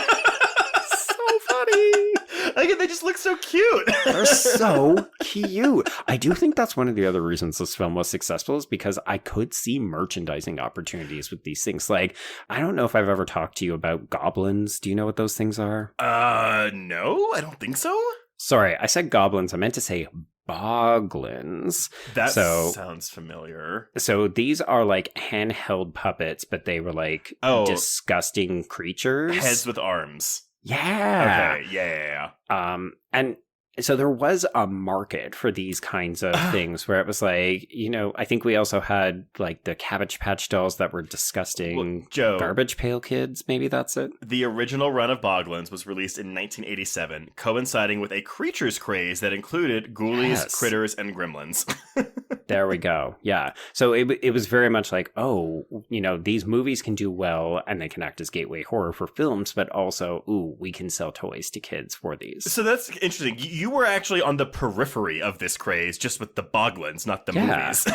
Like, they just look so cute. They're so cute. I do think that's one of the other reasons this film was successful, is because I could see merchandising opportunities with these things. Like, I don't know if I've ever talked to you about goblins. Do you know what those things are? No, I don't think so. Sorry, I said goblins. I meant to say boglins. That sounds familiar. So these are like handheld puppets, but they were like disgusting creatures. Heads with arms. Yeah. Okay. Yeah. And so there was a market for these kinds of things where it was like, you know, I think we also had like the Cabbage Patch dolls that were disgusting. Joe, Garbage Pail Kids. Maybe that's it. The original run of Boglins was released in 1987, coinciding with a creatures craze that included ghoulies, critters, and gremlins. There we go. Yeah. So it was very much like, oh, you know, these movies can do well and they can act as gateway horror for films, but also, ooh, we can sell toys to kids for these. So that's interesting. You were actually on the periphery of this craze, just with the Boglins, not the movies.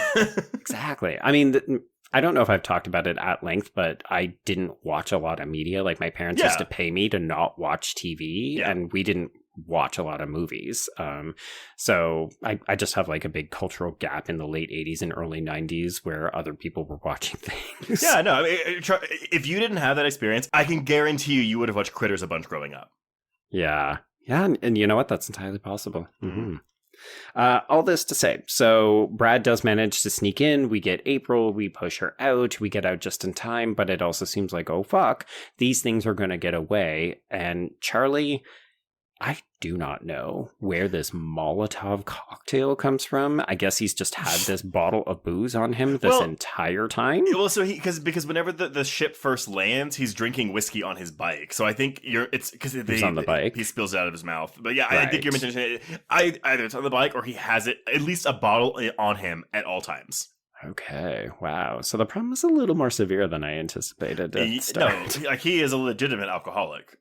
Exactly. I mean, I don't know if I've talked about it at length, but I didn't watch a lot of media. Like my parents used to pay me to not watch TV, and we didn't watch a lot of movies. So I just have like a big cultural gap in the late 80s and early 90s where other people were watching things. Yeah, no, I mean, if you didn't have that experience, I can guarantee you would have watched Critters a bunch growing up. Yeah. Yeah, and you know what? That's entirely possible. Mm-hmm. All this to say, so Brad does manage to sneak in. We get April. We push her out. We get out just in time, but it also seems like, oh, fuck, these things are going to get away. And Charlie, I do not know where this Molotov cocktail comes from. I guess he's just had this bottle of booze on him this entire time. Well, so because whenever the ship first lands, he's drinking whiskey on his bike. So I think it's because he's on the bike. He spills it out of his mouth. But yeah, right. I think you're mentioning it. Either it's on the bike or he has it, at least a bottle on him at all times. Okay, wow. So the problem is a little more severe than I anticipated. No, like he is a legitimate alcoholic.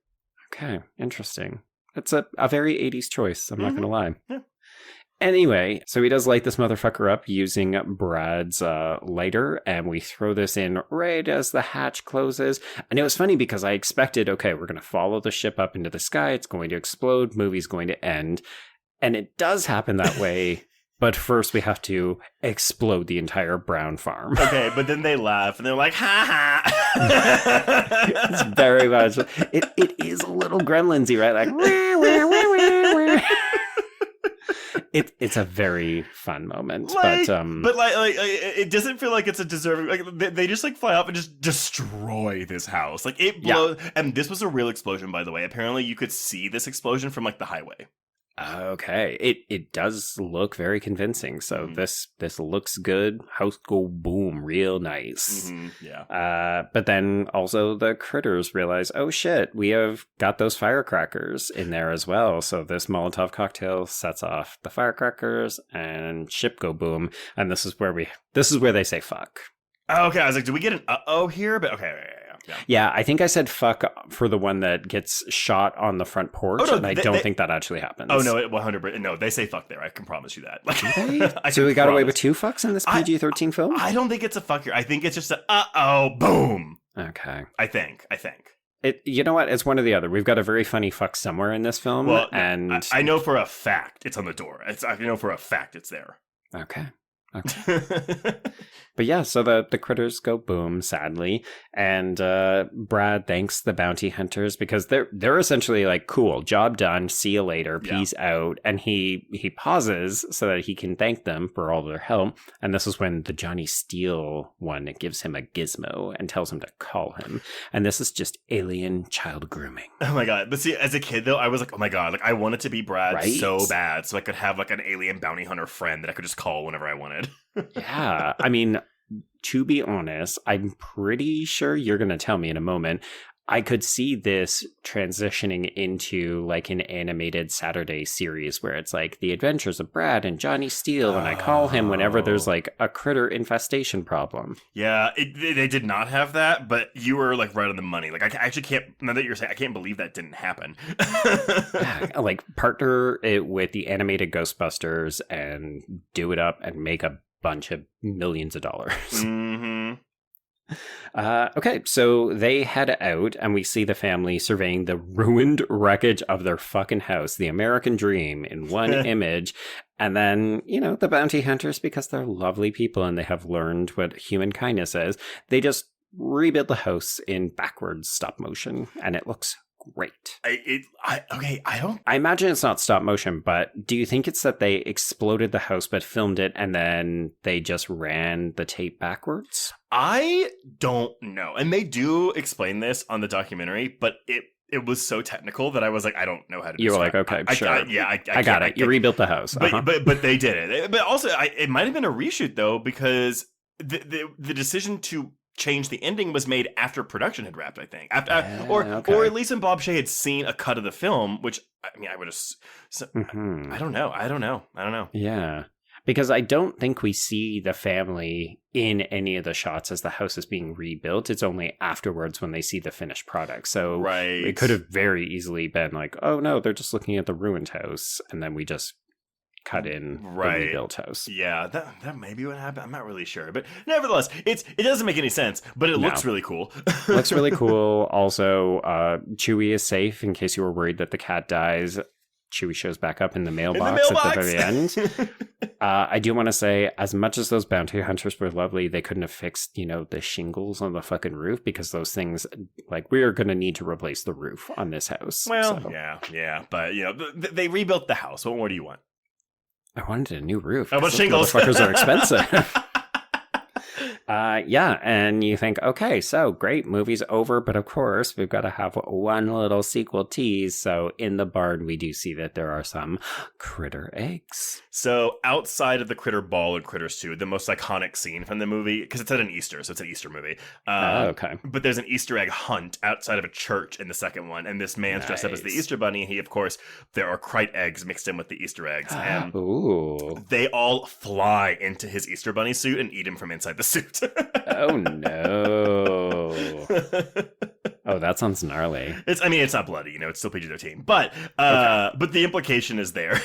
Okay, interesting. It's a very 80s choice, I'm not going to lie. Yeah. Anyway, so he does light this motherfucker up using Brad's lighter, and we throw this in right as the hatch closes. And it was funny because I expected, okay, we're going to follow the ship up into the sky, it's going to explode, movie's going to end. And it does happen that way, but first we have to explode the entire brown farm. Okay, but then they laugh, and they're like, ha ha! It's very much, it is a little Gremlins-y, right? Like, It's a very fun moment, but it doesn't feel like it's a deserving. Like they just like fly up and just destroy this house. Like it blows, and this was a real explosion, by the way. Apparently, you could see this explosion from like the highway. Okay, it does look very convincing. So this looks good. House go boom, real nice. Yeah. But then also the critters realize, oh shit, we have got those firecrackers in there as well. So this Molotov cocktail sets off the firecrackers and ship go boom. And this is where they say fuck. Okay, I was like, do we get an uh-oh here? But okay. Yeah, I think I said fuck for the one that gets shot on the front porch, and I don't think that actually happens. Oh, no, 100%. No, they say fuck there. I can promise you that. So we got away with 2 fucks in this PG-13 film? I don't think it's a fuck here. I think it's just a uh-oh, boom. Okay. I think. You know what? It's one or the other. We've got a very funny fuck somewhere in this film. Well, and I know for a fact it's on the door. I know for a fact it's there. Okay. But yeah, so the critters go boom, sadly, and Brad thanks the bounty hunters because they're essentially like, cool, job done, see you later, peace out. And he pauses so that he can thank them for all their help. And this is when the Johnny Steele one gives him a gizmo and tells him to call him. And this is just alien child grooming. Oh my god! But see, as a kid though, I was like, oh my god, like I wanted to be Brad so bad, so I could have like an alien bounty hunter friend that I could just call whenever I wanted. Yeah, I mean, to be honest, I'm pretty sure you're going to tell me in a moment. I could see this transitioning into like an animated Saturday series where it's like the adventures of Brad and Johnny Steele, and I call him whenever there's like a critter infestation problem. Yeah, they did not have that, but you were like right on the money. Like I actually can't, now that you're saying, I can't believe that didn't happen. Yeah, like partner it with the animated Ghostbusters and do it up and make a bunch of millions of dollars. Okay, so they head out and we see the family surveying the ruined wreckage of their fucking house, the American dream, in one image. And then, the bounty hunters, because they're lovely people and they have learned what human kindness is, they just rebuild the house in backwards stop motion, and it looks great. I imagine it's not stop motion, but do you think it's that they exploded the house but filmed it and then they just ran the tape backwards? I don't know. And they do explain this on the documentary, but it was so technical that I was like, I don't know how to do it. You were like, okay, sure. I got it. You rebuilt the house. But they did it. But also, it might have been a reshoot, though, because the decision to change the ending was made after production had wrapped, I think. Or at least when Bob Shea had seen a cut of the film, which, I mean, I would have... I don't know. Yeah. Because I don't think we see the family in any of the shots as the house is being rebuilt. It's only afterwards when they see the finished product. So it could have very easily been like, oh no, they're just looking at the ruined house. And then we just cut in the rebuilt house. Yeah, that may be what happened. I'm not really sure. But nevertheless, it doesn't make any sense, but it looks really cool. Looks really cool. Also, Chewie is safe in case you were worried that the cat dies. Chewie shows back up in the mailbox at the very end. I do want to say, as much as those bounty hunters were lovely, they couldn't have fixed, the shingles on the fucking roof, because those things, we are going to need to replace the roof on this house. Well, so. Yeah. But, they rebuilt the house. What more do you want? I wanted a new roof. How about shingles? Motherfuckers are expensive. And you think, okay, so great, movie's over, but of course we've got to have one little sequel tease. So in the barn, we do see that there are some critter eggs. So outside of the critter ball in Critters 2, the most iconic scene from the movie, because it's at an Easter, so it's an Easter movie. Okay. But there's an Easter egg hunt outside of a church in the second one, and this man's dressed up as the Easter Bunny. He, of course, there are Krite eggs mixed in with the Easter eggs, and they all fly into his Easter Bunny suit and eat him from inside the suit. Oh no. Oh, that sounds gnarly. It's not bloody, it's still PG-13. But but the implication is there.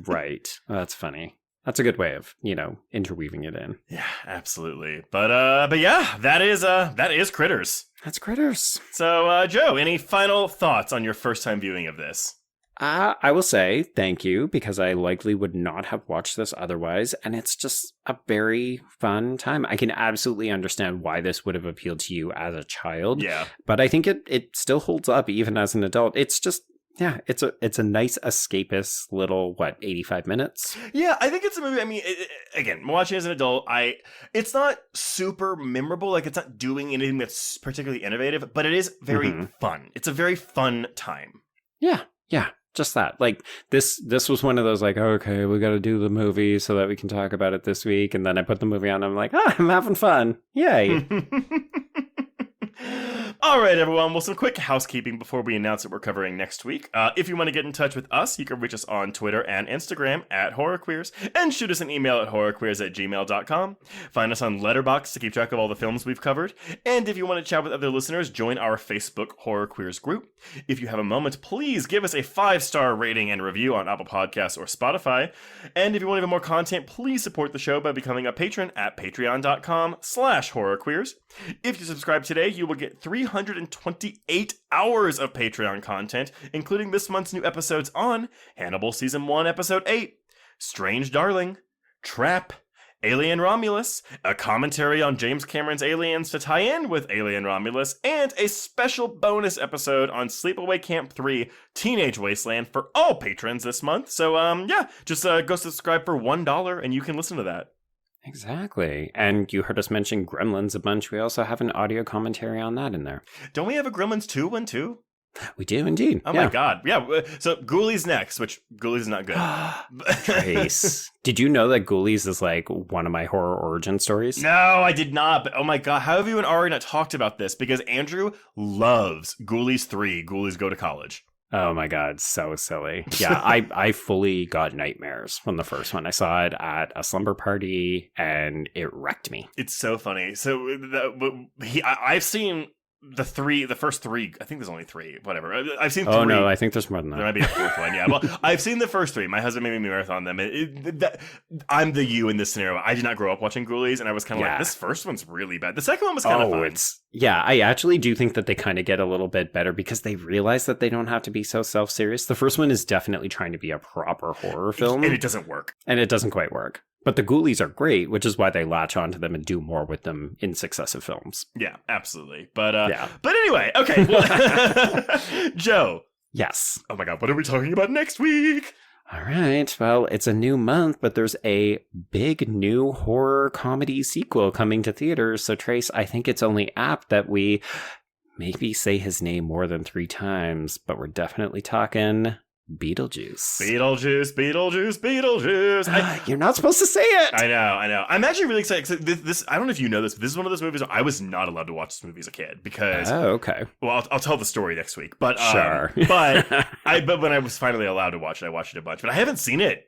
Right. Well, that's funny. That's a good way of, interweaving it in. Yeah, absolutely. But yeah, that is Critters. That's Critters. So, Joe, any final thoughts on your first time viewing of this? I will say thank you, because I likely would not have watched this otherwise, and it's just a very fun time. I can absolutely understand why this would have appealed to you as a child. Yeah. But I think it still holds up even as an adult. It's just, it's a nice escapist little, 85 minutes? Yeah, I think it's a movie. I mean, again, watching it as an adult, it's not super memorable. It's not doing anything that's particularly innovative, but it is very fun. It's a very fun time. Yeah. Just that. This was one of those, okay, we got to do the movie so that we can talk about it this week. And then I put the movie on and I'm like, I'm having fun. Yay. All right, everyone. Well, some quick housekeeping before we announce what we're covering next week. If you want to get in touch with us, you can reach us on Twitter and Instagram at HorrorQueers, and shoot us an email at horrorqueers@gmail.com. Find us on Letterboxd to keep track of all the films we've covered. And if you want to chat with other listeners, join our Facebook Horror Queers group. If you have a moment, please give us a 5-star rating and review on Apple Podcasts or Spotify. And if you want even more content, please support the show by becoming a patron at patreon.com/horrorqueers. If you subscribe today, you will get 328 hours of Patreon content, including this month's new episodes on Hannibal Season 1, Episode 8, Strange Darling, Trap, Alien Romulus, a commentary on James Cameron's Aliens to tie in with Alien Romulus, and a special bonus episode on Sleepaway Camp 3, Teenage Wasteland for all patrons this month. So, just go subscribe for $1 and you can listen to that. Exactly. And you heard us mention Gremlins a bunch. We also have an audio commentary on that in there. Don't we have a Gremlins 2 one too? We do indeed. Oh my God. Yeah. So Ghoulies next, which Ghoulies is not good. Trace. Did you know that Ghoulies is one of my horror origin stories? No, I did not. But oh my God. How have you and Ari not talked about this? Because Andrew loves Ghoulies 3, Ghoulies Go to College. Oh my God, so silly. Yeah, I fully got nightmares from the first one. I saw it at a slumber party and it wrecked me. It's so funny. So I've seen the first three. I think there's only 3, whatever. I've seen 3. Oh no, I think there's more than that. There might be a 4th one, yeah. Well, I've seen the first 3. My husband made me marathon them. I'm the you in this scenario. I did not grow up watching Ghoulies, and I was kind of like, this first one's really bad. The second one was kind of fun. Yeah, I actually do think that they kind of get a little bit better because they realize that they don't have to be so self-serious. The first one is definitely trying to be a proper horror film. And it doesn't work. And it doesn't quite work. But the Ghoulies are great, which is why they latch onto them and do more with them in successive films. Yeah, absolutely. But anyway, okay. Well, Joe. Yes. Oh my God, what are we talking about next week? All right. Well, it's a new month, but there's a big new horror comedy sequel coming to theaters. So, Trace, I think it's only apt that we maybe say his name more than 3 times, but we're definitely talking Beetlejuice. Beetlejuice. You're not supposed to say it. I know. I'm actually really excited. This I don't know if you know this, but this is one of those movies where I was not allowed to watch this movie as a kid because. Oh, okay. Well, I'll tell the story next week. But sure. but when I was finally allowed to watch it, I watched it a bunch. But I haven't seen it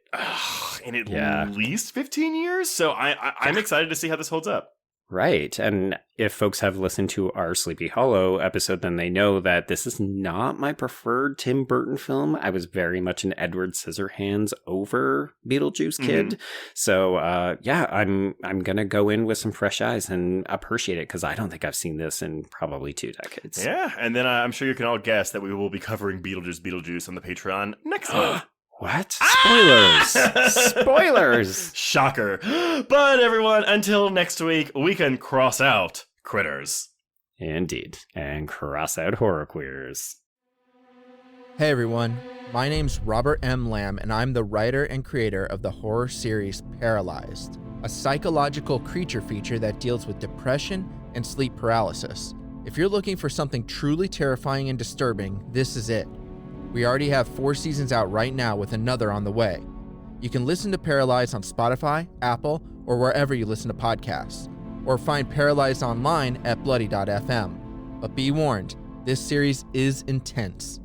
in at least 15 years. So I'm excited to see how this holds up. Right. And if folks have listened to our Sleepy Hollow episode, then they know that this is not my preferred Tim Burton film. I was very much an Edward Scissorhands over Beetlejuice kid. Mm-hmm. So, I'm going to go in with some fresh eyes and appreciate it because I don't think I've seen this in probably 2 decades. Yeah. And then I'm sure you can all guess that we will be covering Beetlejuice on the Patreon next month. What? Spoilers! Spoilers! Shocker. But everyone, until next week, we can cross out critters. Indeed. And cross out horror queers. Hey everyone, my name's Robert M. Lamb, and I'm the writer and creator of the horror series Paralyzed, a psychological creature feature that deals with depression and sleep paralysis. If you're looking for something truly terrifying and disturbing, this is it. We already have 4 seasons out right now with another on the way. You can listen to Paralyzed on Spotify, Apple, or wherever you listen to podcasts, or find Paralyzed online at bloody.fm. But be warned, this series is intense.